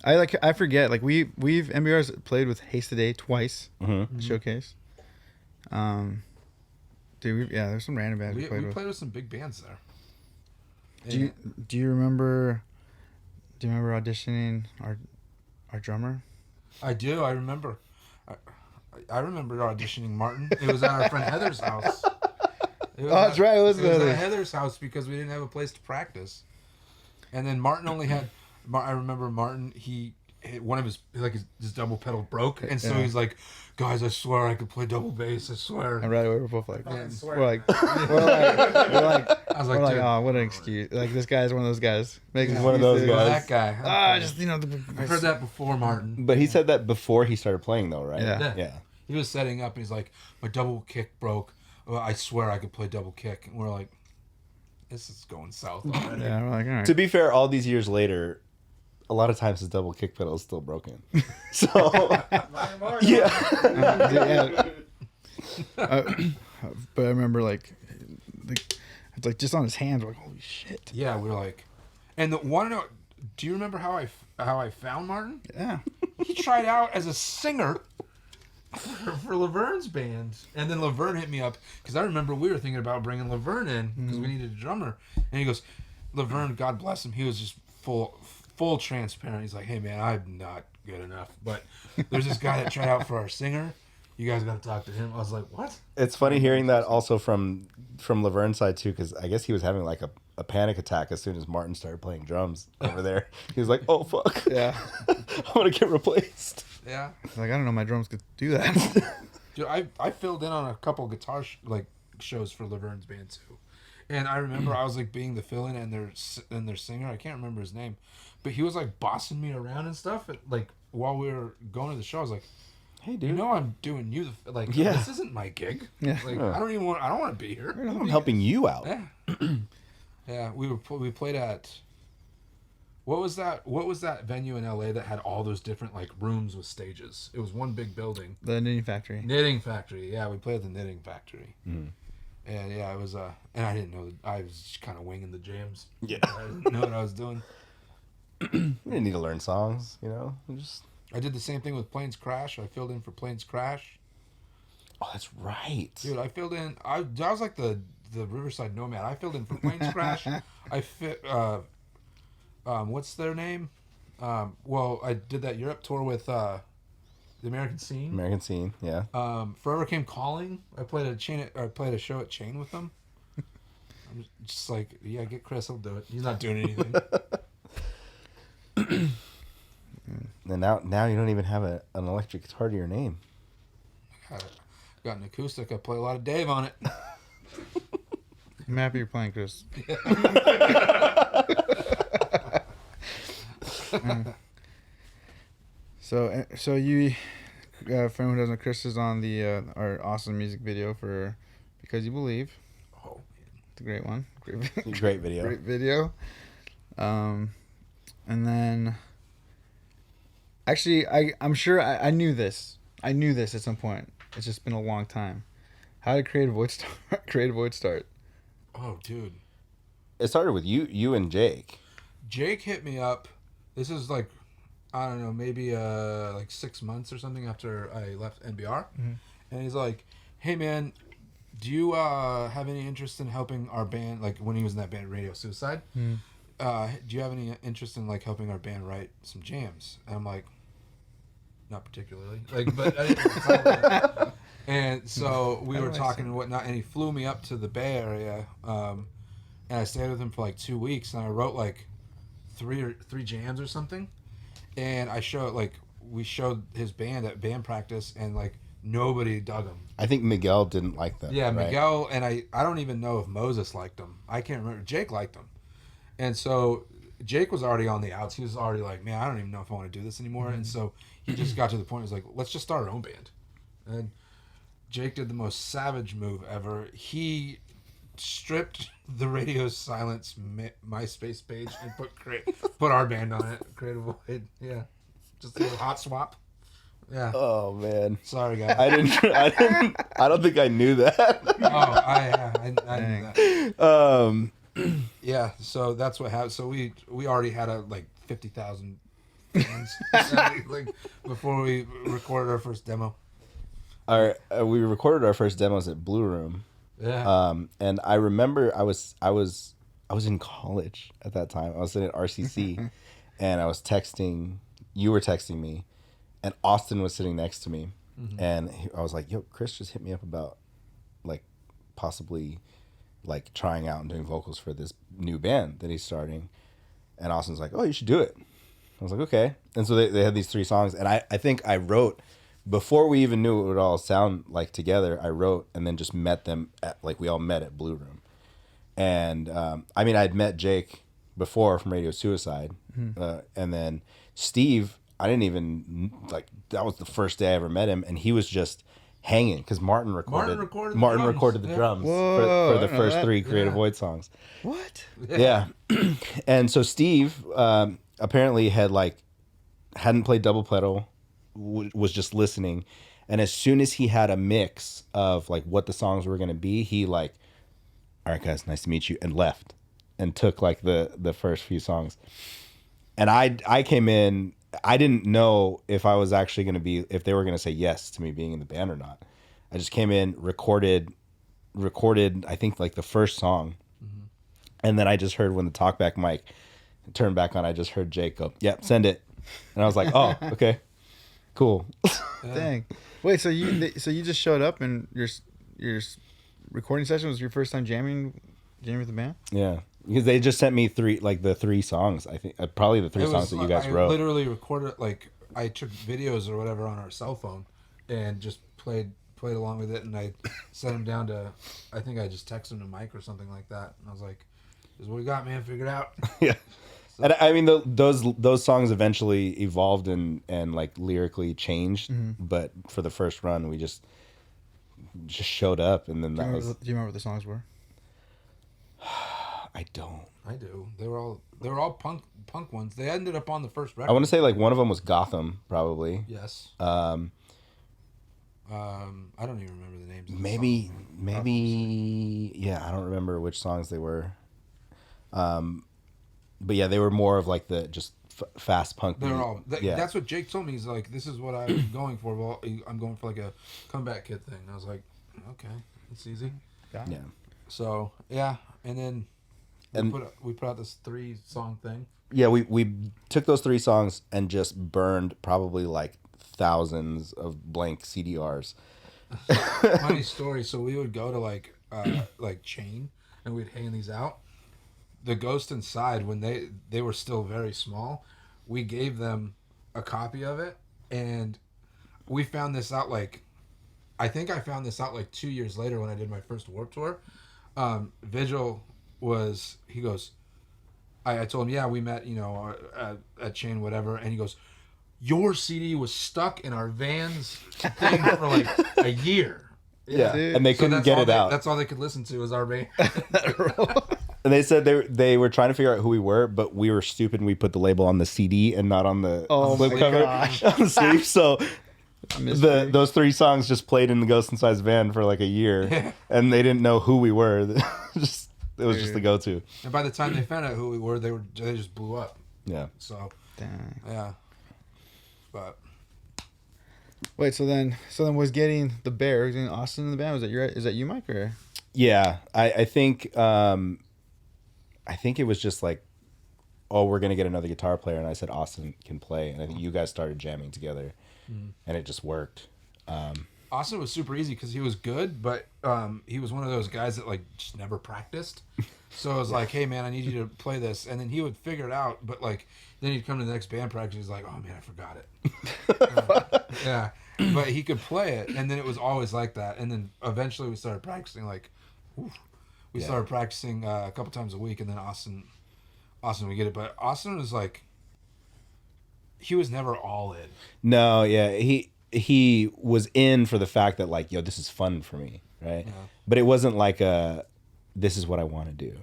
I forget. Like we've MBR's played with Haste Today twice. Showcase. Dude, there's some random bands we played with. played with some big bands there. Do you remember? Do you remember auditioning our drummer? I do. I remember. I remember auditioning Martin. It was at our friend Heather's house. That's right. It was at Heather's house because we didn't have a place to practice. And then Martin only had. I remember Martin. One of his double pedal broke, and so he's like, "Guys, I swear I could play double bass. I swear." And right away we're both like, Yeah. we're like, I was like, dude, oh, what an excuse! Like this guy's one of those guys. Making One of those excuses. guys. that guy. Just I heard that before Martin. But he said that before he started playing, though, right? Yeah. Yeah. He was setting up, and he's like, "My double kick broke. Well, I swear I could play double kick." And we're like, "This is going south already." Yeah, we're like, all right. To be fair, all these years later, a lot of times his double kick pedal is still broken. So, yeah. But I remember like it's like just on his hands. We're like, holy shit. Yeah, we were like, and do you remember how I found Martin? Yeah. He tried out as a singer for Laverne's band, and then Laverne hit me up because I remember we were thinking about bringing Laverne in because we needed a drummer, and he goes, Laverne, God bless him, he was just full transparent. He's like, hey man, I'm not good enough, but there's this guy that tried out for our singer. You guys got to talk to him. I was like, what? It's funny hearing that also from Laverne's side too, because I guess he was having like a panic attack as soon as Martin started playing drums over there. He was like, oh fuck, Yeah. I'm gonna get replaced. Yeah. Like, I don't know my drums could do that. Dude, I filled in on a couple guitar shows for Laverne's band too, and I remember I was like being the fill-in and their singer. I can't remember his name, but he was like bossing me around and stuff. Like while we were going to the show, I was like, Hey dude, you know I'm doing you Yeah. This isn't my gig. Yeah. Like Yeah. I don't want to be here. I'm helping you out. Yeah. Yeah, we played at what was that venue in LA that had all those different like rooms with stages? It was one big building. The Knitting Factory. Knitting Factory. Yeah, we played at the Knitting Factory. Mm. And yeah, it was and I didn't know I was just kind of winging the jams. Yeah. I didn't know what I was doing. We didn't need to learn songs, you know. I did the same thing with Planes Crash. I filled in for Planes Crash. Oh, that's right. Dude, I filled in. I was like the Riverside Nomad. I filled in for Planes Crash. I fit. What's their name? Well, I did that Europe tour with the American Scene. American Scene, yeah. Forever Came Calling. I played a show at Chain with them. I'm just like, yeah, get Chris. He'll do it. He's not doing anything. And now you don't even have an electric guitar to your name. Got an acoustic. I play a lot of Dave on it. I'm happy you're playing, Chris. So you, for anyone who doesn't know, Chris is on the our awesome music video for "Because You Believe." Oh, It's a great one. Great video. Great video. And then, actually, I'm sure I knew this. I knew this at some point. It's just been a long time. How did Creative Void start? Oh, dude. it started with you and Jake. Jake hit me up. This is like, I don't know, maybe like 6 months or something after I left NBR. And he's like, hey man, do you have any interest in helping our band, like when he was in that band Radio Suicide, do you have any interest in like helping our band write some jams? And I'm like, not particularly, like, but I didn't. And so we were talking and whatnot, and he flew me up to the Bay Area, and I stayed with him for like 2 weeks, and I wrote like three jams or something, and we showed his band at band practice, and like nobody dug them. I think Miguel didn't like them. Yeah, right? Miguel, and I don't even know if Moses liked them. I can't remember. Jake liked them. And so Jake was already on the outs. He was already like, man, I don't even know if I want to do this anymore. And so he just got to the point where he was like, let's just start our own band. And Jake did the most savage move ever. He stripped the Radio Silence MySpace page and put our band on it. Creative Void. Yeah. Just a little hot swap. Yeah. Oh man. Sorry, guys. I don't think I knew that. I knew that. Yeah, so that's what happened. So we already had like 50,000 fans like before we recorded our first demo. We recorded our first demos at Blue Room. Yeah. And I remember I was in college at that time. I was sitting at RCC, and I was texting. You were texting me, and Austin was sitting next to me, and I was like, "Yo, Chris just hit me up about like possibly." Like trying out and doing vocals for this new band that he's starting. And Austin's like, oh, you should do it. I was like, okay. And so they had these 3 songs. And I think I wrote, before we even knew it would all sound like together, I wrote and then just met them we all met at Blue Room. And I mean, I'd met Jake before from Radio Suicide. And then Steve, I didn't even, that was the first day I ever met him. And he was just hanging because Martin recorded the drums for the first 3 Creative Void songs. What? Yeah. And so Steve apparently hadn't played double pedal, was just listening, and as soon as he had a mix of like what the songs were going to be, he like, all right guys, nice to meet you, and left and took like the first few songs. And I came in, I didn't know if I was actually going to be, if they were going to say yes to me being in the band or not. I just came in, recorded, I think like the first song. And then I just heard when the talkback mic turned back on, I just heard Jake go, yep, send it. And I was like, oh, okay, cool. Dang. Wait, so you just showed up and your recording session was your first time jamming with the band? Yeah. Because they just sent me the 3 songs. I think probably the 3 songs that you guys wrote. I literally recorded, like, I took videos or whatever on our cell phone and just played along with it, and I sent them down to, I think I just texted them to Mike or something like that, and I was like, "This is what we got, man. Figure it out." Yeah. So. And I mean, those songs eventually evolved and like lyrically changed, but for the first run, we just showed up, and then do you remember what the songs were? I don't. I do. They were all punk ones. They ended up on the first record. I want to say like one of them was Gotham, probably. Yes. I don't even remember the names. Maybe. Yeah, I don't remember which songs they were. But yeah, they were more of like the just fast punk. They're all. That's what Jake told me. He's like, "This is what I'm going for." Well, I'm going for like a comeback kid thing. And I was like, "Okay, it's easy." Yeah. So yeah, and then. We put out this 3-song thing. Yeah, we took those 3 songs and just burned probably like thousands of blank CDRs. Funny story. So we would go to like Chain, and we'd hang these out. The Ghost Inside, when they were still very small, we gave them a copy of it, and we found this out I think I found this out 2 years later when I did my first Warped Tour. Vigil he goes, I told him, yeah, we met, at Chain, whatever, and he goes, your CD was stuck in our van's thing for like a year. Yeah, and they couldn't get it out. That's all they could listen to was our van. And they said they were trying to figure out who we were, but we were stupid and we put the label on the CD and not on the slipcover on the sleeve. So those 3 songs just played in the Ghost Inside's van for like a year, and they didn't know who we were. It was just the go-to. And by the time they found out who we were, they just blew up. Yeah. So, Dang. yeah. But Wait, so then was getting the bear, was getting Austin in the band? Is that you, Mike, or? Yeah, I think it was just like, oh, we're gonna get another guitar player, and I said Austin can play, and I think you guys started jamming together, and it just worked. Austin was super easy because he was good, but he was one of those guys that like just never practiced. So I was like, hey man, I need you to play this, and then he would figure it out. But like then he'd come to the next band practice, he's like, oh man, I forgot it. Yeah, but he could play it, and then it was always like that. And then eventually we started practicing started practicing a couple times a week, and then Austin would get it. But Austin was like, he was never all in. No, yeah, he was in for the fact that like, yo, this is fun for me, right? Yeah. But it wasn't like this is what I want to do.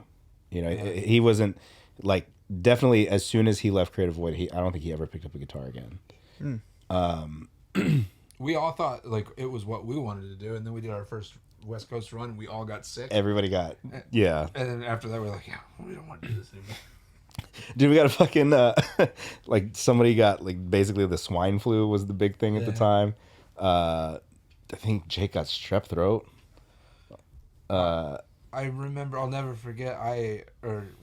You know, he wasn't like, definitely as soon as he left Creative Void, I don't think he ever picked up a guitar again. We all thought like it was what we wanted to do, and then we did our first West Coast run, and we all got sick. Everybody got, yeah. And then after that, we're like, yeah, we don't want to do this anymore. Dude, we got a fucking like somebody got like basically the swine flu was the big thing at the time. I think Jake got strep throat. I remember, I'll never forget.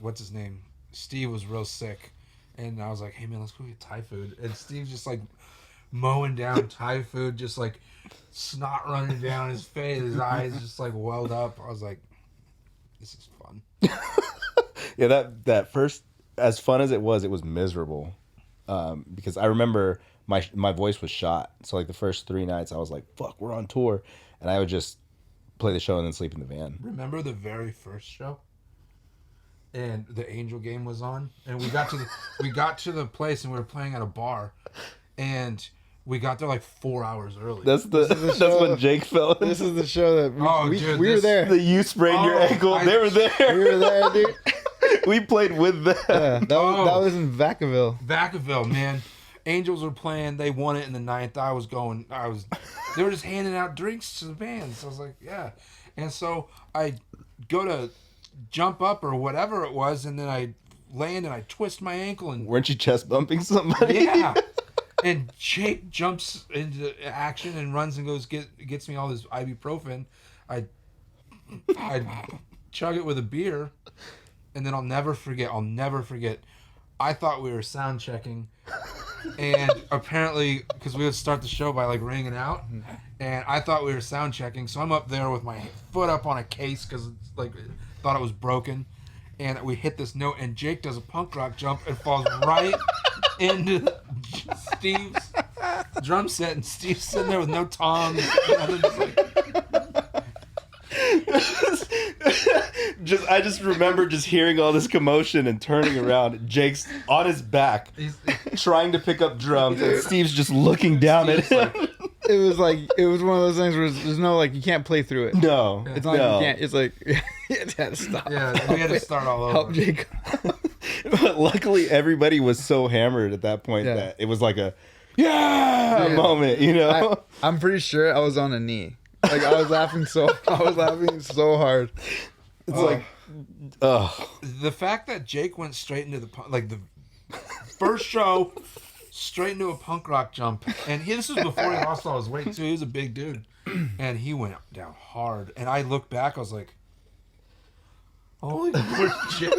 What's his name? Steve was real sick, and I was like, hey man, let's go get Thai food. And Steve's just like mowing down Thai food, just like snot running down his face, his eyes just like welled up. I was like, this is fun. Yeah, that first, as fun as it was miserable, because I remember my voice was shot. So like the first 3 nights, I was like, "Fuck, we're on tour," and I would just play the show and then sleep in the van. Remember the very first show, and the Angel game was on, and we got to the place, and we were playing at a bar, and we got there like 4 hours early. That's when Jake fell. This is the show that we were there. The you sprained your ankle. They were there. We were there, dude. We played with them. Yeah, that was in Vacaville. Vacaville, man. Angels were playing. They won it in the 9th. They were just handing out drinks to the bands. I was like, yeah. And so I go to jump up or whatever it was, and then I land and I twist my ankle. And weren't you chest bumping somebody? yeah. And Jake jumps into action and runs and gets me all this ibuprofen. I chug it with a beer, and then I'll never forget. I thought we were sound checking, and apparently, because we would start the show by like ringing out, and I thought we were sound checking, so I'm up there with my foot up on a case because like thought it was broken, and we hit this note, and Jake does a punk rock jump and falls right into Steve's drum set, and Steve's sitting there with no tongs. I just remember just hearing all this commotion and turning around. Jake's on his back, trying to pick up drums, and Steve's just looking down at him. It was one of those things where there's no like you can't play through it. No, it's not like you can't. It's like you had to stop. Yeah, we had to start all over. Help Jake. But luckily, everybody was so hammered at that point that it was like a moment. You know, I'm pretty sure I was on a knee. Like I was laughing so hard. It's like, the fact that Jake went straight into the first show, straight into a punk rock jump, and this was before he lost all his weight too. He was a big dude, and he went down hard. And I looked back, I was like, "Holy Jake!"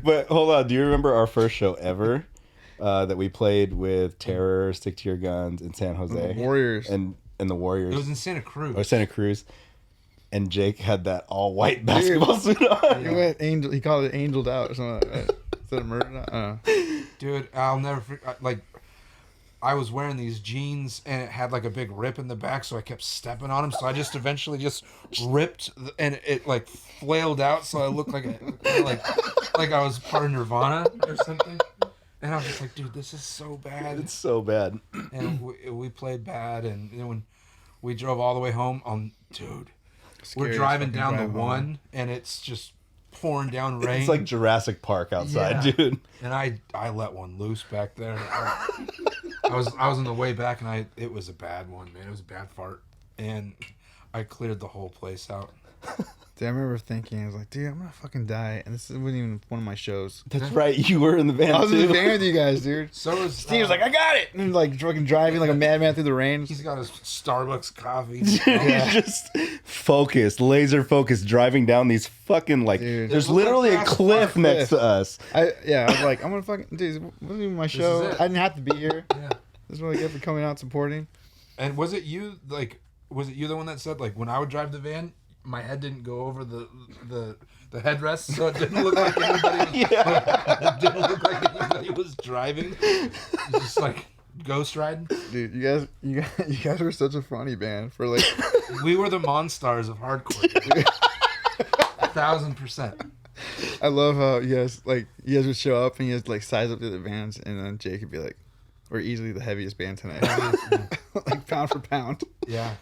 But hold on, do you remember our first show ever that we played with Terror, Stick to Your Guns, in San Jose, Warriors, and the Warriors? It was in Santa Cruz. Or Santa Cruz. And Jake had that all white basketball suit on. He went angel. He called it angeled out or something like that. Instead of murdered. Dude, I'll never forget. Like, I was wearing these jeans and it had like a big rip in the back, so I kept stepping on them. So I just eventually just ripped, and it like flailed out, so I looked like I was part of Nirvana or something. And I was just like, dude, this is so bad. It's so bad. And we played bad, and then when we drove all the way home, dude. We're driving down the 1, and it's just pouring down rain. It's like Jurassic Park outside, dude. And I let one loose back there. I was on the way back, and it was a bad one, man. It was a bad fart, and I cleared the whole place out. Dude, I remember thinking, I was like, dude, I'm gonna fucking die, and this wasn't even one of my shows. That's right. You were in the van I was too. in the van with you guys, dude. So is Steve was like, I got it, and like fucking driving like a madman through the rain. he's got his Starbucks coffee. He's just focused, laser focused, driving down these fucking like. Dude. There's It looked literally like a fast cliff park. next to us. I was like, I'm gonna fucking, dude, it wasn't even my show. is it. I didn't have to be here. Yeah. This is what I get for coming out supporting. And was it you the one that said like when I would drive the van, my head didn't go over the headrest, so it didn't look like anybody was, it didn't look like anybody was driving. It was just like ghost riding. Dude, you guys were such a funny band for like. We were the Monstars of hardcore. 1,000%. I love how you guys would show up and you guys like size up the other bands, and then Jake would be like, "We're easily the heaviest band tonight," like pound for pound. Yeah.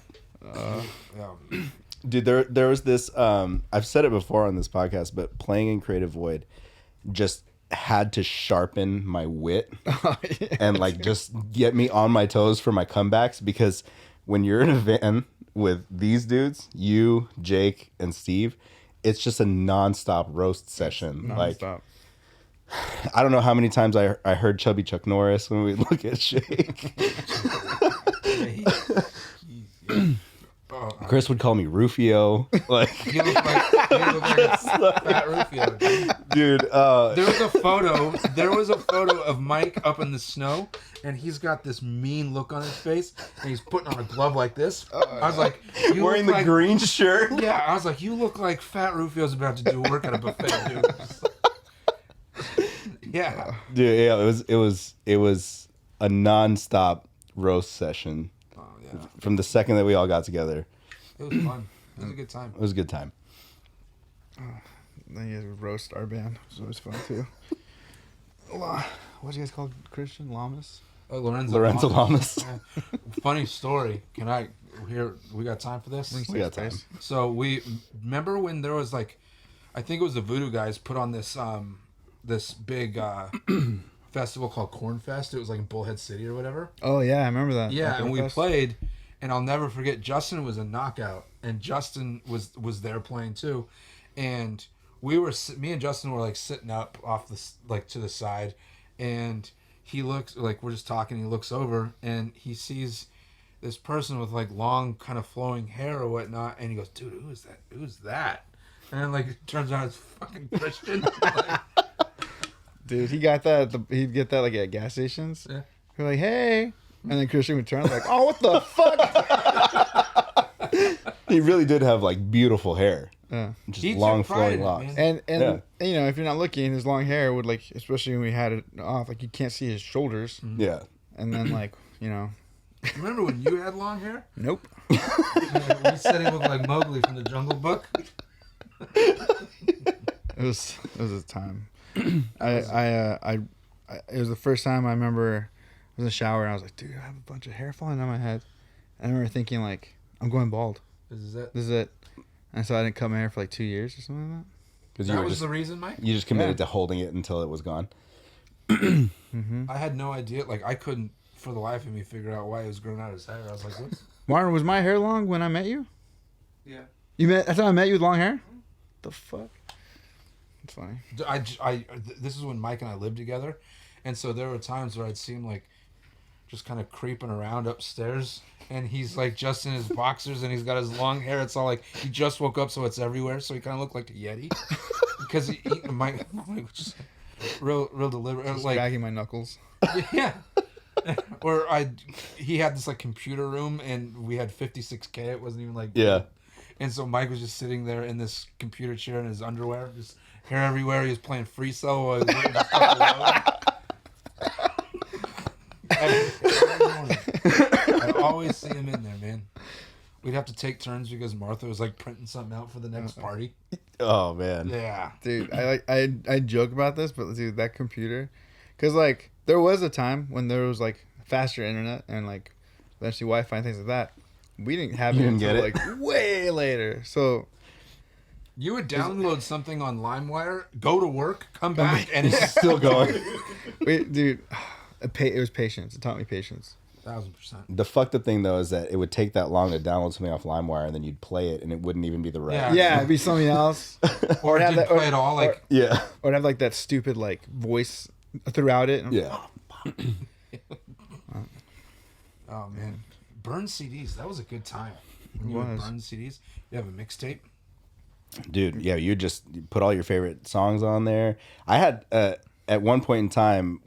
Dude, there was this. I've said it before on this podcast, but playing in Creative Void just had to sharpen my wit and like just get me on my toes for my comebacks, because when you're in a van with these dudes, you, Jake, and Steve, it's just a nonstop roast session. Like, I don't know how many times I heard Chubby Chuck Norris when we look at Jake. Chris would call me Rufio. Like, You look like a fat Rufio. dude. There was a photo of Mike up in the snow, and he's got this mean look on his face, and he's putting on a glove like this. I was like, you Wearing look the like, green shirt. Yeah, I was like, you look like fat Rufio's about to do work at a buffet, dude. Yeah. Dude, yeah, it was a nonstop roast session. Oh, yeah. From the second that we all got together. It was fun. It was a good time. It was a good time. Then you guys would roast our band, so it was fun too. What do you guys call Christian Lamas? Lorenzo Lamas. Yeah. Funny story. Can I hear? We got time for this? We got time. So we remember when there was like, I think it was the Voodoo guys put on this this big festival called Corn Fest. It was like in Bullhead City or whatever. Oh yeah, I remember that. Yeah, Like, and we Fest. played, and I'll never forget. Justin was a knockout, and Justin was there playing too, and me and Justin were like sitting up off the like to the side, and he looks like we're just talking. He looks over and he sees this person with like long kind of flowing hair or whatnot, and he goes, "Dude, who is that? Who's that?" And then like it turns out it's fucking Christian. Like, Dude, he got that. He'd get that like at gas stations. Yeah. We're like, hey, and then Christian would turn like, oh, what the fuck? He really did have like beautiful hair. Yeah. Just He long took pride flowing in it, locks. man. And you know, if you're not looking, his long hair would like, especially when we had it off, like you can't see his shoulders. Yeah. And then like, you know, remember when you had long hair? nope. We said he looked like Mowgli from the Jungle Book. It was a time. It was the first time I remember I was in the shower and I was like, dude, I have a bunch of hair falling on my head. And I remember thinking like, I'm going bald. This is it. This is it. And so I didn't cut my hair for like 2 years or something like that. Because That was the reason, Mike? you just committed to holding it until it was gone. I had no idea. Like, I couldn't, for the life of me, figure out why it was growing out of his hair. I was like, what's... Martin, was my hair long when I met you? Yeah. I thought I met you with long hair? The fuck? It's funny. This is when Mike and I lived together. And so there were times where I'd see him, like, just kind of creeping around upstairs. And he's, like, just in his boxers and he's got his long hair. It's all, like, he just woke up, so it's everywhere. So he kind of looked like a Yeti. Because Mike was just real deliberate. It was Just like... dragging my knuckles. Yeah. Or he had this like computer room and we had 56K. It wasn't even like Yeah. And so Mike was just sitting there in this computer chair in his underwear, just hair everywhere. He was playing free cell while he was waiting I'd always see him in there, man. We'd have to take turns because Martha was like printing something out for the next party. Oh man. Yeah. Dude, I joke about this, but dude, that computer, because like there was a time when there was like faster internet and like eventually Wi-Fi and things like that. We didn't have it You didn't until get it? like way later. So You would download something on LimeWire, go to work, come back, and it's Still going. wait, dude, it was patience. It taught me patience. 1000%. The fucked up thing though is that it would take that long to download something off LimeWire, and then you'd play it, and it wouldn't even be the right. Yeah, it'd be something else. Or have didn't that- play it all. Like, Yeah. Or it'd have like that stupid like voice throughout it. Yeah. oh man, burn CDs. That was a good time. When you It would was. burn CDs. You have a mixtape. Dude, yeah, you just put all your favorite songs on there. I had at one point in time,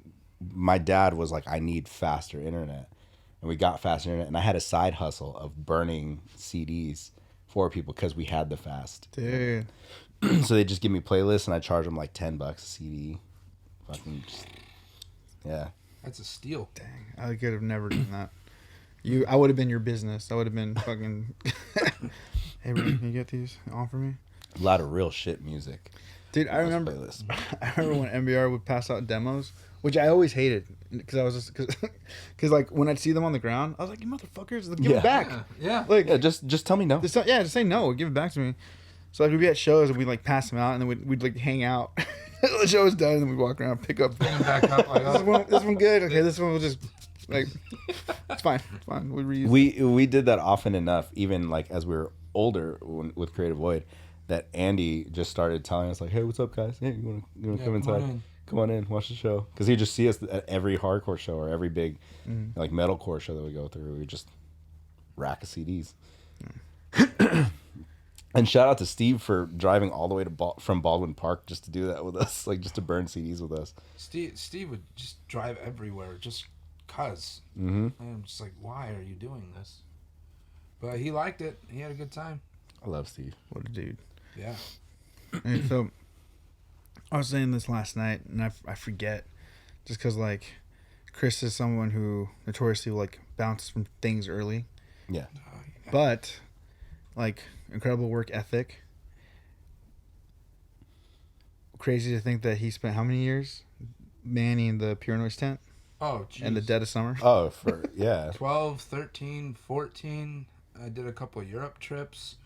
my dad was like, "I need faster internet," and we got faster internet. And I had a side hustle of burning CDs for people because we had the fast. Dude. So they just give me playlists, and I charge them like $10 a CD. Fucking, just, yeah. That's a steal. Dang, I could have never done that. I would have been your business. I would have been fucking. Hey, bro, can you get these on for me? A lot of real shit music. Dude, I remember. I remember when MBR would pass out demos, which I always hated because I was just because like when I'd see them on the ground, I was like, "You motherfuckers, give Yeah. it back!" Yeah. Like, Yeah, just tell me no. just say no, give it back to me. So like we'd be at shows and we'd like pass them out and then we'd like hang out. The show was done and then we'd walk around, pick up. Bring them back up. Like, This one good. Okay, this one will just like it's fine. We reuse. We did that often enough, even like as we were older with Creative Void, that Andy just started telling us like, "Hey, what's up, guys? Hey, you wanna come inside? Come on in, watch the show." Because he'd just see us at every hardcore show or every big like metalcore show that we go through. We just rack of CDs. And shout out to Steve for driving all the way to from Baldwin Park just to do that with us, like just to burn CDs with us. Steve would just drive everywhere just cuz. Mm-hmm. And I'm just like, why are you doing this? But he liked it. He had a good time. I love Steve. What a dude. Yeah. And so I was saying this last night and I forget just because like Chris is someone who notoriously like bounces from things early, Yeah. but like incredible work ethic. Crazy to think that he spent how many years manning the Pure Noise tent Oh, geez. in the dead of summer. Oh, yeah. 12, 13, 14. I did a couple of Europe trips.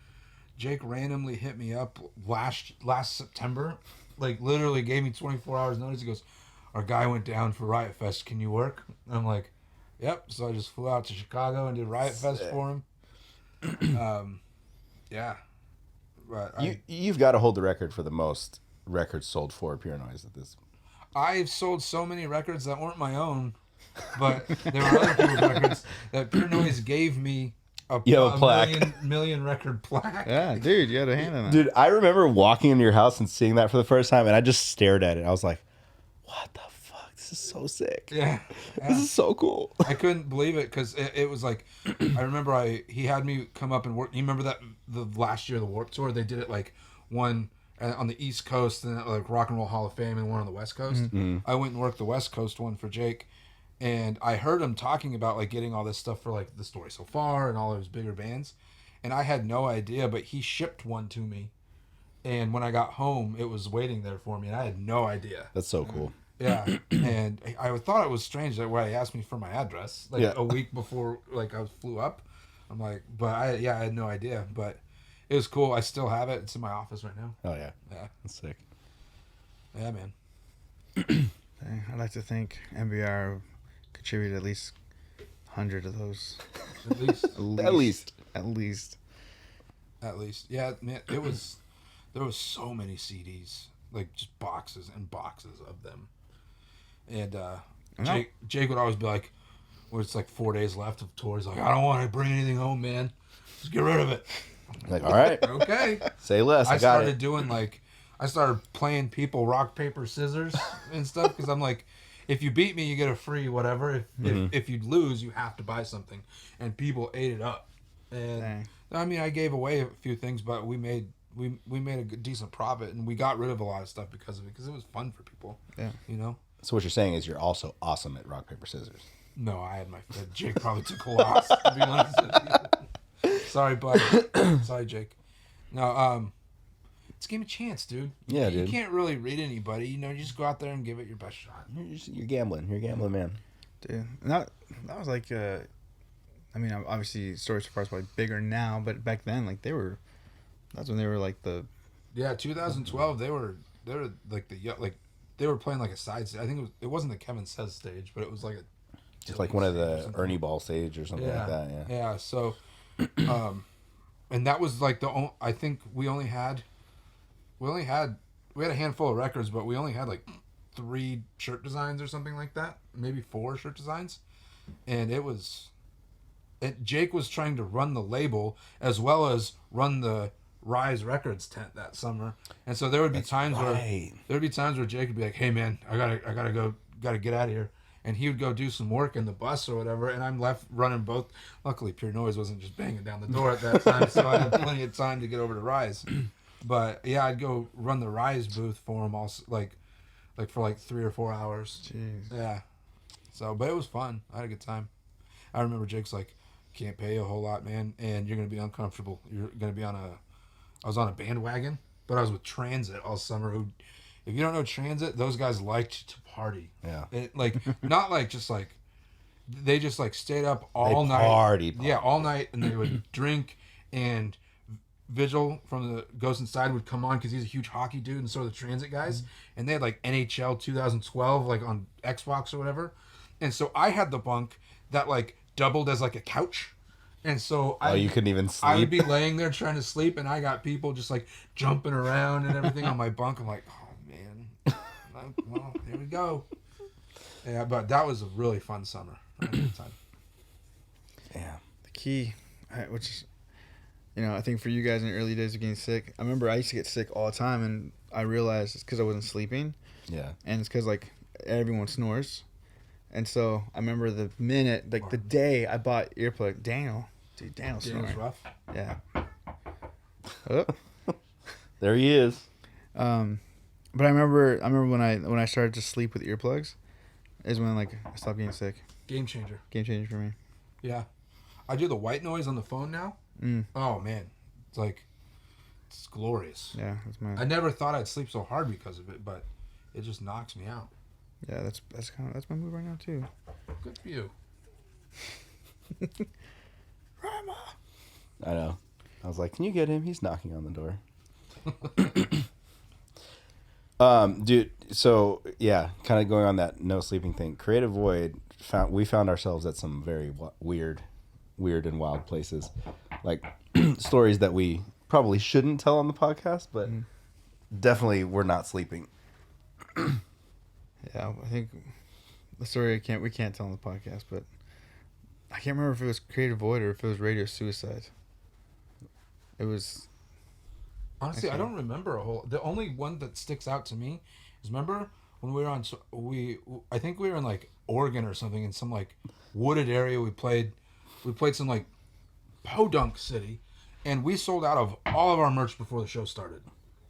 Jake randomly hit me up last September. Like, literally gave me 24 hours notice. He goes, "Our guy went down for Riot Fest. Can you work?" And I'm like, "Yep." So I just flew out to Chicago and did Riot Fest for him. Yeah. But You've got to hold the record for the most records sold for Pure Noise at this. I've sold so many records that weren't my own, but there were other people's records that Pure Noise gave me a plaque. million record plaque. Yeah, dude, you had a hand in that. Dude, I remember walking into your house and seeing that for the first time, and I just stared at it. I was like, "What the fuck? This is so sick. Yeah. This is so cool." I couldn't believe it because it was like, I remember he had me come up and work. You remember that the last year of the Warped Tour, they did it like one on the East Coast and like Rock and Roll Hall of Fame and one on the West Coast. Mm-hmm. I went and worked the West Coast one for Jake, and I heard him talking about like getting all this stuff for like The Story So Far and all of his bigger bands, and I had no idea, but he shipped one to me, and when I got home, it was waiting there for me, and I had no idea. That's so cool. Yeah, and I thought it was strange that why he asked me for my address like Yeah. a week before like I flew up. I'm like, but I had no idea, but it was cool. I still have it. It's in my office right now. Oh yeah, Yeah, that's sick. yeah, man. Dang, I'd like to think MBR contributed at least 100 of those. At least, At least. at least, yeah, man. There was so many CDs, like just boxes and boxes of them, and Jake would always be like, "Well, it's like 4 days left of tours. Like, I don't want to bring anything home, man. Just get rid of it." Like, all right, Okay. say less. I got started it. doing like, I started playing people rock paper scissors and stuff because I'm like, if you beat me, you get a free whatever. If you lose, you have to buy something, and people ate it up. And Dang. I mean, I gave away a few things, but we made a decent profit, and we got rid of a lot of stuff because of it, because it was fun for people. Yeah. You know. So what you're saying is you're also awesome at rock paper scissors. No, I had my Jake probably took a loss. To be honest with you. Sorry, bud. Sorry, Jake. No, it's a game of chance, dude. Yeah, you dude. can't really read anybody. You know, you just go out there and give it your best shot. You're gambling. You're a gambling man. Dude, and that was like, I mean, obviously Stories So Far is probably bigger now, but back then, like that's when they were like the. Yeah, 2012. They were like they were playing like a side stage. I think it wasn't the Kevin Says stage, but it was like Just like one of the Ernie Ball stage or something like that. Yeah. Yeah. So, and that was like I think we had a handful of records, but we only had like 3 shirt designs or something like that, maybe 4 shirt designs, and Jake was trying to run the label as well as run the Rise Records tent that summer, and so there would be times where Jake would be like, "Hey man, I gotta get out of here," and he would go do some work in the bus or whatever, and I'm left running both. Luckily, Pure Noise wasn't just banging down the door at that time, so I had plenty of time to get over to Rise. But yeah, I'd go run the Rise booth for him, also like for like 3 or 4 hours. Jeez. Yeah. So, but it was fun. I had a good time. I remember Jake's like, "Can't pay you a whole lot, man, and you're gonna be uncomfortable. You're gonna be I was on a bandwagon, but I was with Transit all summer. Who, if you don't know Transit, those guys liked to party. Yeah. Like not like just like they just like stayed up all night. Party. Yeah, all night, and they would drink, and Vigil from the Ghost Inside would come on because he's a huge hockey dude, and so are the Transit guys. And they had like NHL 2012 like on Xbox or whatever. And so I had the bunk that like doubled as like a couch. And so you couldn't even sleep. I would be laying there trying to sleep, and I got people just like jumping around and everything on my bunk. I'm like, oh man, well, here we go. Yeah, but that was a really fun summer. I had a good time. Yeah. The key, which is, I think for you guys in the early days of getting sick, I remember I used to get sick all the time, and I realized it's because I wasn't sleeping. Yeah. And it's because like everyone snores. And so I remember the minute, like the day I bought earplugs, Daniel's snoring. Rough. Yeah. Oh. There he is. But I remember when I started to sleep with earplugs, is when like I stopped getting sick. Game changer. Game changer for me. Yeah, I do the white noise on the phone now. Oh man, it's glorious. Yeah, that's my. I never thought I'd sleep so hard because of it, but it just knocks me out. Yeah, that's my mood right now too. Good for you. Rama. I know. I was like, can you get him? He's knocking on the door. Dude, so yeah, kind of going on that no sleeping thing. Creative Void we found ourselves at some very weird and wild places, like stories that we probably shouldn't tell on the podcast, but definitely we're not sleeping. Yeah, I think the story we can't tell on the podcast, but I can't remember if it was Creative Void or if it was Radio Suicide. It was. Honestly, I don't remember a whole. The only one that sticks out to me is remember when we were on. I think we were in like Oregon or something in some like wooded area. We played some like podunk city, and we sold out of all of our merch before the show started,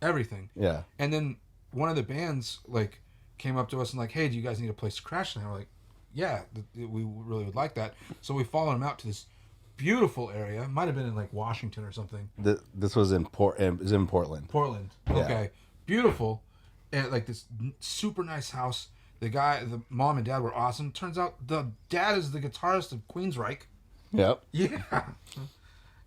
everything. Yeah. And then one of the bands like came up to us and like, "Hey, do you guys need a place to crash?" And we're like, "Yeah, we really would like that." So we followed them out to this beautiful area. Might have been in like Washington or something. This was in Portland. Portland. Okay. Beautiful. And like this super nice house. The mom and dad were awesome. Turns out the dad is the guitarist of Queensryche. Yep. Yeah.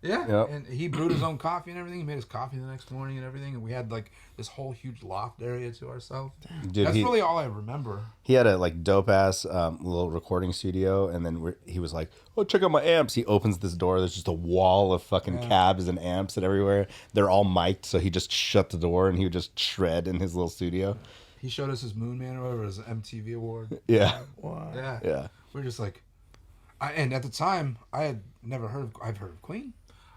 Yeah. Yep. And he brewed his own coffee and everything. He made his coffee the next morning and everything. And we had like this whole huge loft area to ourselves. Dude, That's really all I remember. He had a like dope ass little recording studio, and then he was like, "Oh, check out my amps." He opens this door. There's just a wall of fucking cabs and amps and everywhere. They're all mic'd, so he just shut the door and he would just shred in his little studio. He showed us his Moon Man or whatever, his MTV award. Yeah. Wow. Yeah. Yeah. We were just like, and at the time I've heard of Queen,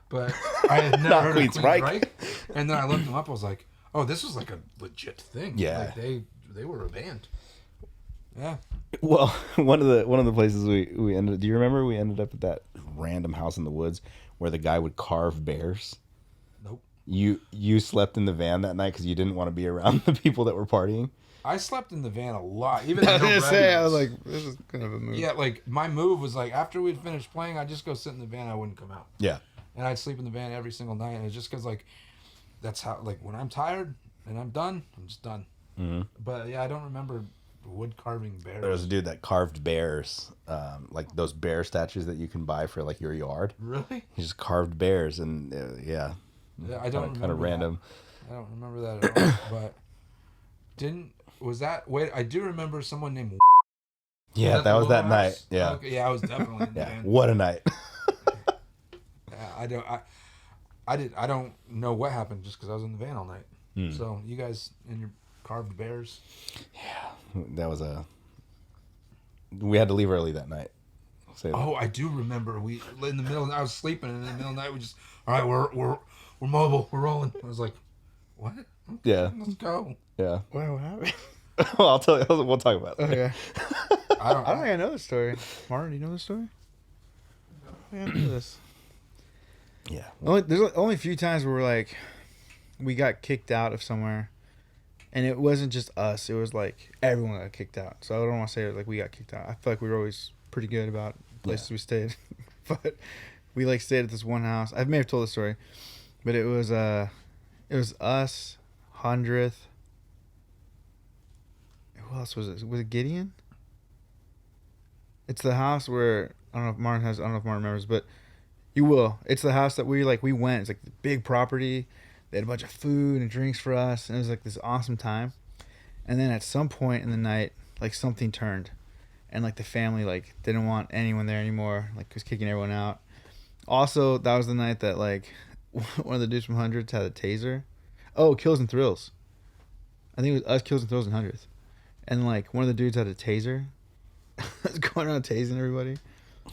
but I had never heard of Queensryche. And then I looked them up. I was like, oh, this was like a legit thing. Yeah. Like they were a band. Yeah. Well, one of the places we ended. Do you remember we ended up at that random house in the woods where the guy would carve bears? Nope. You slept in the van that night because you didn't want to be around the people that were partying. I slept in the van a lot. Even I was gonna say, I was like, this is kind of a move. Yeah, like my move was like after we'd finished playing, I'd just go sit in the van. I wouldn't come out. Yeah. And I'd sleep in the van every single night. And it's just because like that's how like when I'm tired and I'm done, I'm just done. Mm-hmm. But yeah, I don't remember wood carving bears. There was a dude that carved bears, like those bear statues that you can buy for like your yard. Really? He just carved bears, and yeah, I don't remember kind of random. I don't remember that at all. But I do remember someone named. Yeah, that was that Lower night. House? Yeah. Okay, yeah, I was definitely in the Yeah. van. What a night. Yeah, I don't know what happened just because I was in the van all night. So you guys in your carved bears. That was we had to leave early that night. I'll say that. Oh, I do remember. We in the middle. I was sleeping, and in the middle of the night, we just all right. We're mobile. We're rolling. I was like, what? Okay, Yeah. let's go. Yeah. Wow, what happened? Well, I'll tell you. We'll talk about it. Okay. I don't. I don't think I know the story. Martin, do you know the story? I don't know this. Yeah. There's only a few times where like we got kicked out of somewhere, and it wasn't just us. It was like everyone got kicked out. So I don't want to say like we got kicked out. I feel like we were always pretty good about places we stayed, but we like stayed at this one house. I may have told the story, but it was us, 100th. Who else was it? Was it Gideon? It's the house where I don't know if Martin remembers, but you will. It's the house that we went. It's like the big property. They had a bunch of food and drinks for us, and it was like this awesome time. And then at some point in the night, like something turned, and like the family like didn't want anyone there anymore. Like was kicking everyone out. Also, that was the night that like one of the dudes from Hundreds had a taser. Oh, Kills and Thrills. I think it was us, Kills and Thrills, and 100th. And like one of the dudes had a taser. was going around tasing everybody.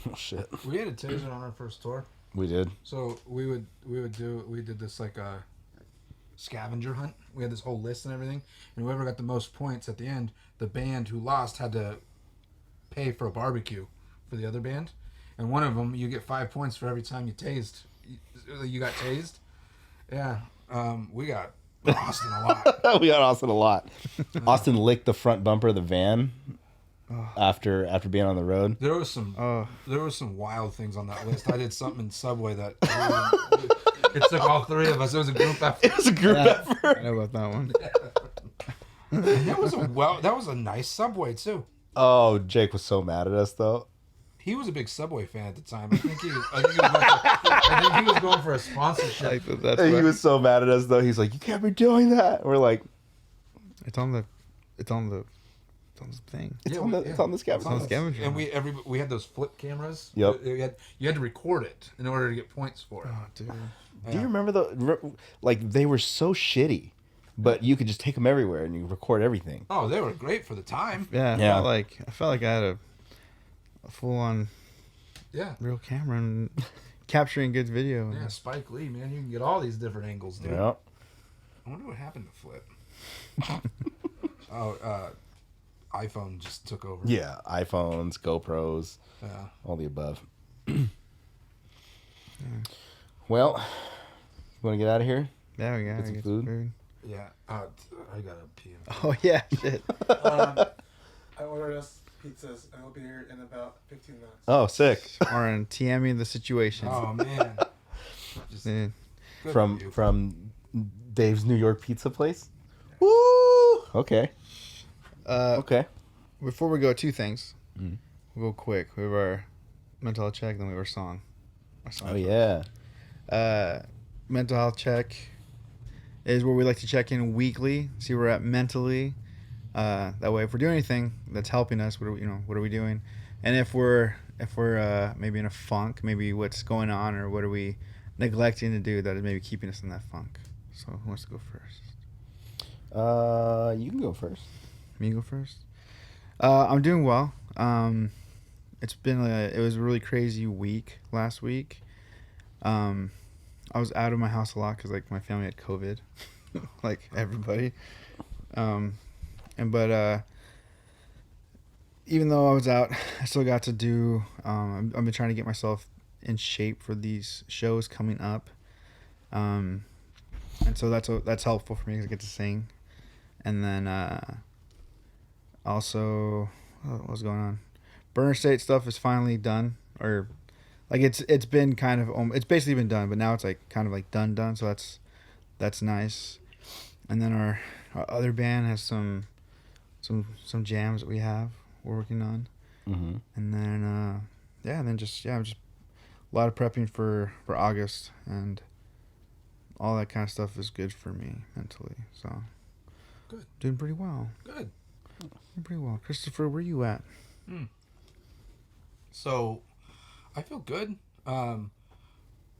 Oh shit. We had a taser on our first tour. We did. So we did this like a scavenger hunt. We had this whole list and everything, and whoever got the most points at the end, the band who lost had to pay for a barbecue for the other band. And one of them, you get 5 points for every time you tased. You got tased. Yeah, we got Austin a lot. We got Austin a lot. Austin licked the front bumper of the van after being on the road. There was some wild things on that list. I did something in Subway that it took all three of us. It was a group effort. It was a group effort. I know about that one. And that was a nice Subway too. Oh, Jake was so mad at us though. He was a big Subway fan at the time. I think he was going for a sponsorship. He was so mad at us though. He's like, "You can't be doing that." We're like, It's on the thing. It's on the scavenger. on the scavenger. And we had those flip cameras. Yep. You had to record it in order to get points for it. Oh, dude. Do you remember like they were so shitty, but you could just take them everywhere and you record everything. Oh, they were great for the time. Yeah, I felt like I had a full on real camera and capturing good video. Yeah, Spike Lee, man, you can get all these different angles, dude. Yeah. I wonder what happened to Flip. iPhone just took over. Yeah, iPhones, GoPros, all the above. Well, you want to get out of here? Yeah, we got Get some food? Yeah, I gotta pee. Oh yeah, shit. I ordered us pizzas, and I'll be here in about 15 minutes. Oh, sick. Lauren, TM me the situation. Oh man. Just Dude. good from for you. from Dave's New York pizza place. Woo! Okay. Okay. Before we go, two things. Mhm. We'll go quick. We have our mental health check, then we have our song. Oh yeah. Mental health check is where we like to check in weekly, see where we're at mentally. That way, if we're doing anything that's helping us, what are we doing? And if we're maybe in a funk, maybe what's going on, or what are we neglecting to do that is maybe keeping us in that funk. So who wants to go first? You can go first. Me go first. I'm doing well. It was a really crazy week last week. I was out of my house a lot because like my family had COVID, like everybody. But even though I was out, I still got to do. I've been trying to get myself in shape for these shows coming up, and so that's helpful for me because I get to sing, and then also what was going on? Burner State stuff is finally done, or like it's been kind of it's basically been done, but now it's like kind of like done. So that's nice. And then our other band has some jams that we're working on. Mm-hmm. And then just a lot of prepping for August, and all that kind of stuff is good for me mentally. So Good. doing pretty well. Good. Doing pretty well. Christopher, where you at? So, I feel good.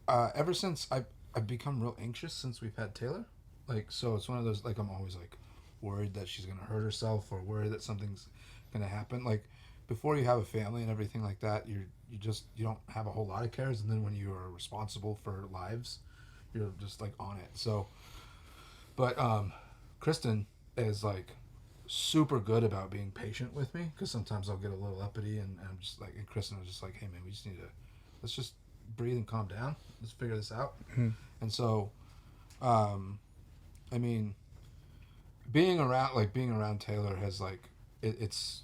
Ever since I've become real anxious since we've had Taylor. Like, so it's one of those, like, I'm always, like, worried that she's going to hurt herself or worried that something's going to happen. Like, before you have a family and everything like that, you don't have a whole lot of cares. And then when you are responsible for lives, you're just, like, on it. So, but Kristen is, like, super good about being patient with me, because sometimes I'll get a little uppity and I'm just like, and Kristen was just like, hey man, we just need to, let's just breathe and calm down, let's figure this out. And so I mean, being around Taylor has, like, it's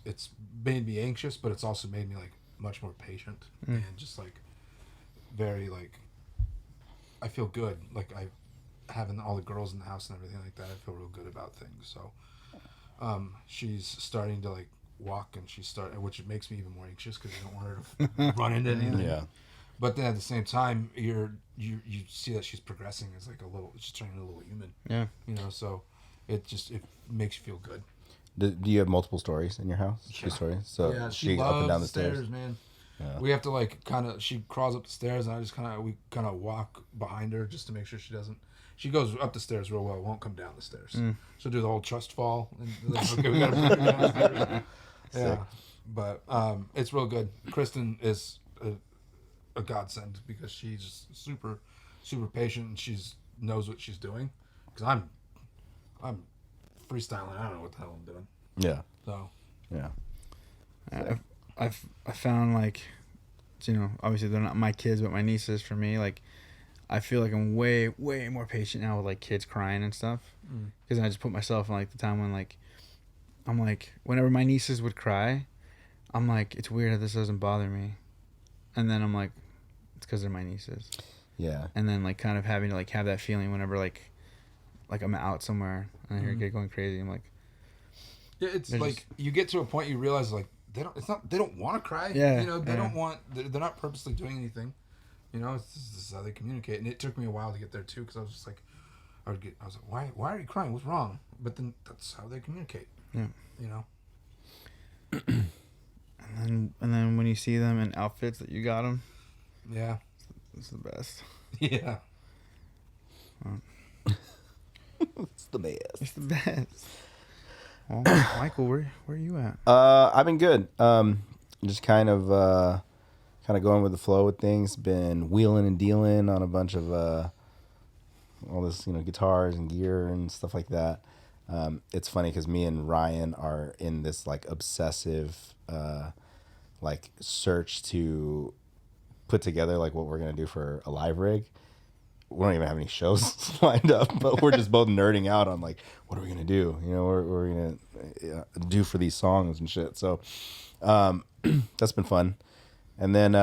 made me anxious, but it's also made me, like, much more patient and just, like, very, like, I feel good, like, I having all the girls in the house and everything like that, I feel real good about things. So she's starting to, like, walk, and which makes me even more anxious because I don't want her to run into anything. Yeah. But then at the same time, you see that she's progressing as, like, she's turning a little human. Yeah. You know, so it makes you feel good. Do you have multiple stories in your house? Yeah. 2 stories. So Yeah, she loves up and down the stairs. man. Yeah. We have to, like, she crawls up the stairs, and we kind of walk behind her just to make sure she doesn't. She goes up the stairs real well, won't come down the stairs. She'll do the whole trust fall. And like, okay, we gotta bring her downstairs. Yeah, but it's real good. Kristen is a godsend because she's super, super patient, and she's knows what she's doing. Because I'm freestyling. I don't know what the hell I'm doing. Yeah. So Yeah. I found, like, you know, obviously they're not my kids, but my nieces. For me, like, I feel like I'm way, way more patient now with, like, kids crying and stuff. Because I just put myself in, like, the time when, like, I'm like, whenever my nieces would cry, I'm like, it's weird that this doesn't bother me. And then I'm like, it's because they're my nieces. Yeah. And then, like, kind of having to, like, have that feeling whenever, like I'm out somewhere and I hear a kid going crazy. I'm like, yeah, it's like you get to a point you realize, like, they don't want to cry. Yeah. You know, they're not purposely doing anything. You know, this is how they communicate. And it took me a while to get there too, because I was just like, I was like, why are you crying? What's wrong? But then that's how they communicate. Yeah. You know. and then when you see them in outfits that you got them, Yeah. it's the best. Yeah. It's the best. It's the best. Well, Michael, where are you at? I've been good. Just kind of going with the flow with things. Been wheeling and dealing on a bunch of all this, you know, guitars and gear and stuff like that. It's funny because me and Ryan are in this, like, obsessive like search to put together, like, what we're gonna do for a live rig. We don't even have any shows lined up, but we're just both nerding out on, like, what are we gonna do? You know, what are we gonna do for these songs and shit. So that's been fun. And then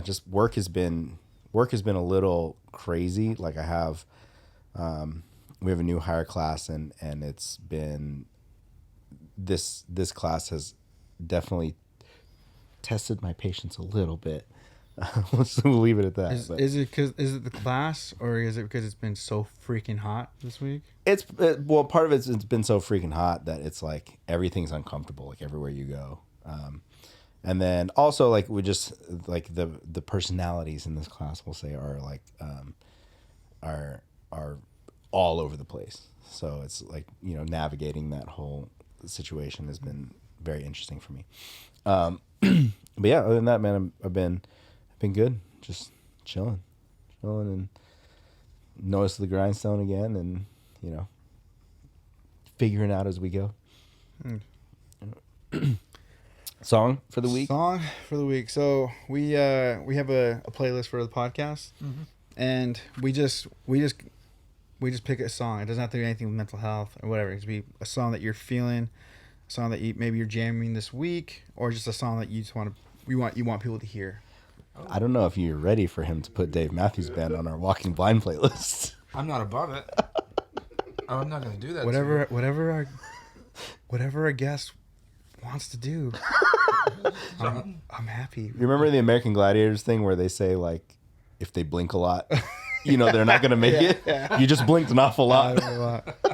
just work has been a little crazy. Like, we have a new hire class, and it's been this class has definitely tested my patience a little bit. We'll leave it at that. Is it the class, or is it because it's been so freaking hot this week? Well, part of it's been so freaking hot that it's like everything's uncomfortable, like, everywhere you go. And then also, like, we just, like, the personalities in this class, we'll say, are like are all over the place. So it's like, you know, navigating that whole situation has been very interesting for me. But yeah, other than that, man, I've been good. Just chilling and notice the grindstone again, and, you know, figuring out as we go. Song for the week. So we have a playlist for the podcast, and we just pick a song. It doesn't have to be anything with mental health or whatever. It could be a song that you're feeling, a song that maybe you're jamming this week, or just a song that you just want people to hear. I don't know if you're ready for him to put Dave Matthews Band on our Walking Blind playlist. I'm not above it. I'm not gonna do that. Whatever our guest wants to do. I'm happy. You remember the American Gladiators thing where they say, like, if they blink a lot, you know, they're not gonna make it. Yeah. You just blinked an awful lot.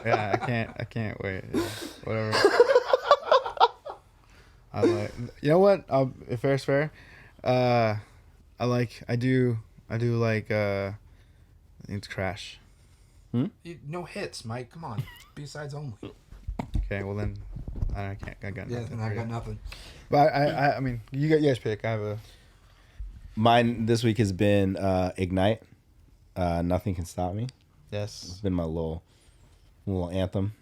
Yeah, I can't wait. Yeah, whatever. I like. You know what? If fair's fair, I do like. I think it's Crash. No hits, Mike. Come on. B-sides only. Okay, well then, I can't. I got Yeah, nothing. and I got nothing. But I mean, you guys pick. I have a. Mine this week has been Ignite. Nothing Can Stop Me. It's Yes. been my little anthem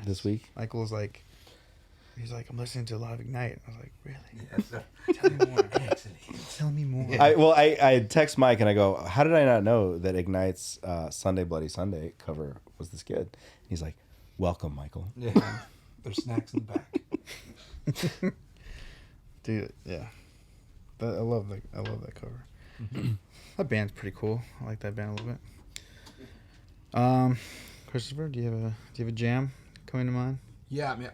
this week. Michael's like, he's like, I'm listening to a lot of Ignite. I was like, really? Yes, sir. Tell me more. Tell me more. I text Mike and I go, how did I not know that Ignite's Sunday Bloody Sunday cover was this good? He's like, welcome, Michael. Yeah. There's snacks in the back. Dude, yeah. I love that cover. Mm-hmm. That band's pretty cool. I like that band a little bit. Christopher, do you have a jam coming to mind? Yeah, I mean,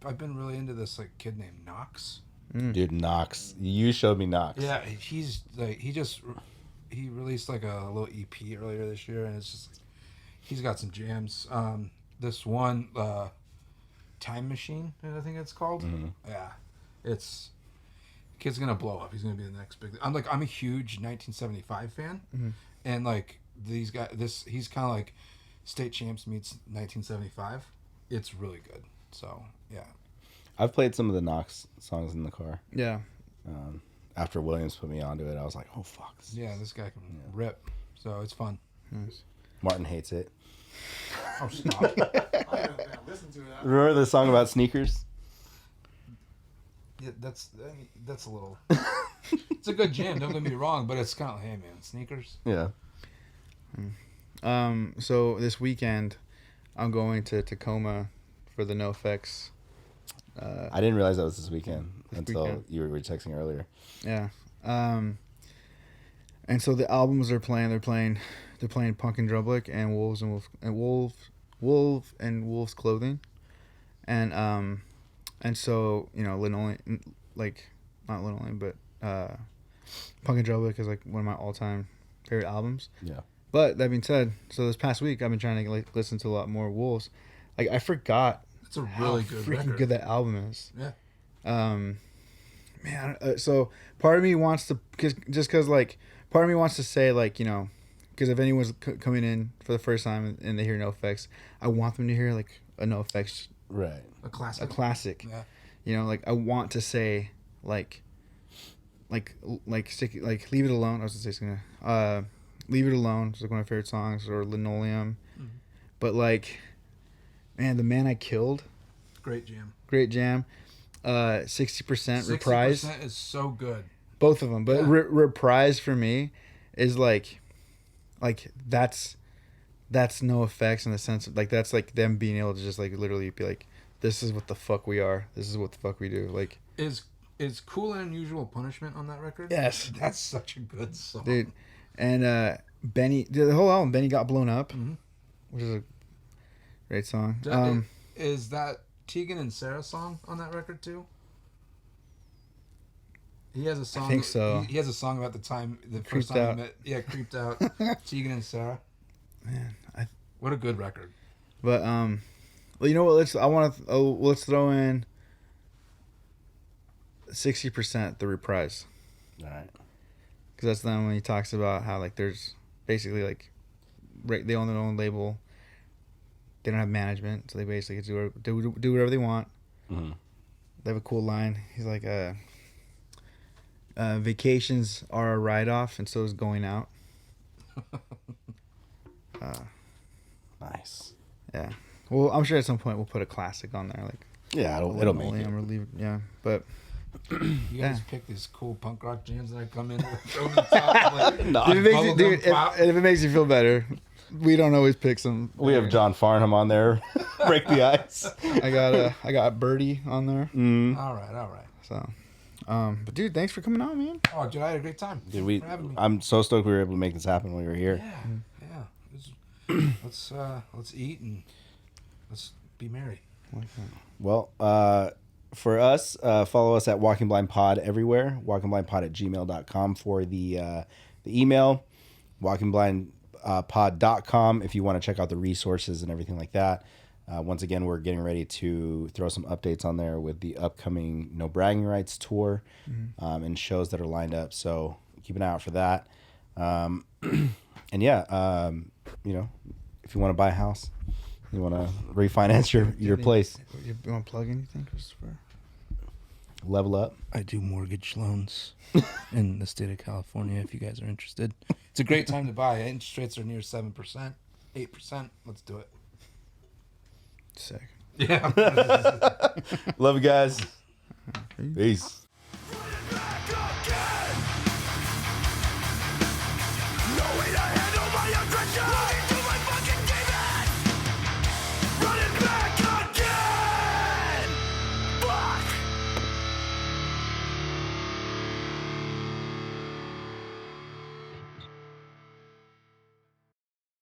I've been really into this like kid named Knox. Dude, Knox. You showed me Knox. Yeah, he's like he released like a little EP earlier this year, and it's just like, he's got some jams. This one, Time Machine, I think it's called. Mm-hmm. Yeah, it's kid's gonna blow up. He's gonna be the next big. I'm a huge 1975 fan, and like these guys, he's kind of like State Champs meets 1975. It's really good. So yeah. I've played some of the Knox songs in the car. Yeah. After Williams put me onto it, I was like, oh, fuck. Yeah, this guy can rip. So it's fun. Nice. Martin hates it. Oh, stop. I don't listen to that. Remember the song about sneakers? Yeah, that's a little. It's a good jam. Don't get me wrong, but it's kind of hey man, sneakers. Yeah. So this weekend, I'm going to Tacoma for the NoFX. I didn't realize that was this weekend until weekend. you were texting earlier. Yeah. And so the albums they're playing Punk and Drublic and Wolf and Wolf's Clothing, and so Linoleum, like not Linoleum, but Punk and Drublic is like one of my all-time favorite albums. Yeah. But that being said, so this past week I've been trying to listen to a lot more Wolves. Like I forgot. It's a really how good freaking record. good that album is. Yeah. Man, so part of me wants to, part of me wants to say because if anyone's coming in for the first time and they hear NoFX, I want them to hear like a NoFX, Right. A classic. a classic. Yeah. Like I want to say like stick, like Leave It Alone. I was gonna say Leave It Alone is like one of my favorite songs, or Linoleum. Mm-hmm. But like, man, The Man I Killed, Great jam. great jam. 60% Reprise. 60% is so good. Both of them, but Yeah. Reprise for me is like that's no effects in the sense of like that's like them being able to just like literally be like, this is what the fuck we are, this is what the fuck we do. Like Is Cool and Unusual Punishment on that record? Yes. That's such a good song. dude, and Benny, the whole album Benny Got Blown Up, Mhm. which is a great song. Is that Tegan and Sarah song on that record too? He has a song. I think so. He has a song about the first Creeped time Out. he met. Yeah, Creeped Out. Tegan and Sarah. Man, What a good record. but well, you know what? Let's throw in 60% the Reprise. All right. Because that's the one when he talks about how like there's basically like they own their own label. They don't have management, so they basically do whatever they want. Mm-hmm. They have a cool line. He's like, vacations are a write-off, and so is going out. Nice. Yeah. Well, I'm sure at some point we'll put a classic on there, like Yeah, it'll make it. or leave, yeah, but You guys Yeah. pick these cool punk rock jams that I come in with over the top. Like, No, if it makes you, bubblegum dude, pop. if it makes you feel better, we don't always pick some. we have John Farnham on there. Break the ice. I got Birdie on there, All right. so. But dude, thanks for coming on, man. Oh, dude, I had a great time. Dude, Thanks for having me. I'm so stoked we were able to make this happen when we were here. Yeah. Let's eat and let's be merry. Well, for us, follow us at Walking Blind Pod everywhere. WalkingBlindPod@gmail.com for the email. WalkingBlindPod.com if you want to check out the resources and everything like that. Once again, we're getting ready to throw some updates on there with the upcoming No Bragging Rights tour and shows that are lined up. So keep an eye out for that. And yeah, you know, if you want to buy a house, you want to refinance your place, You want to plug anything, Christopher? level up. I do mortgage loans in the state of California. If you guys are interested, it's a great time to buy. Interest rates are near 7%, 8%. Let's do it. Sick. Yeah. Love you guys. Peace.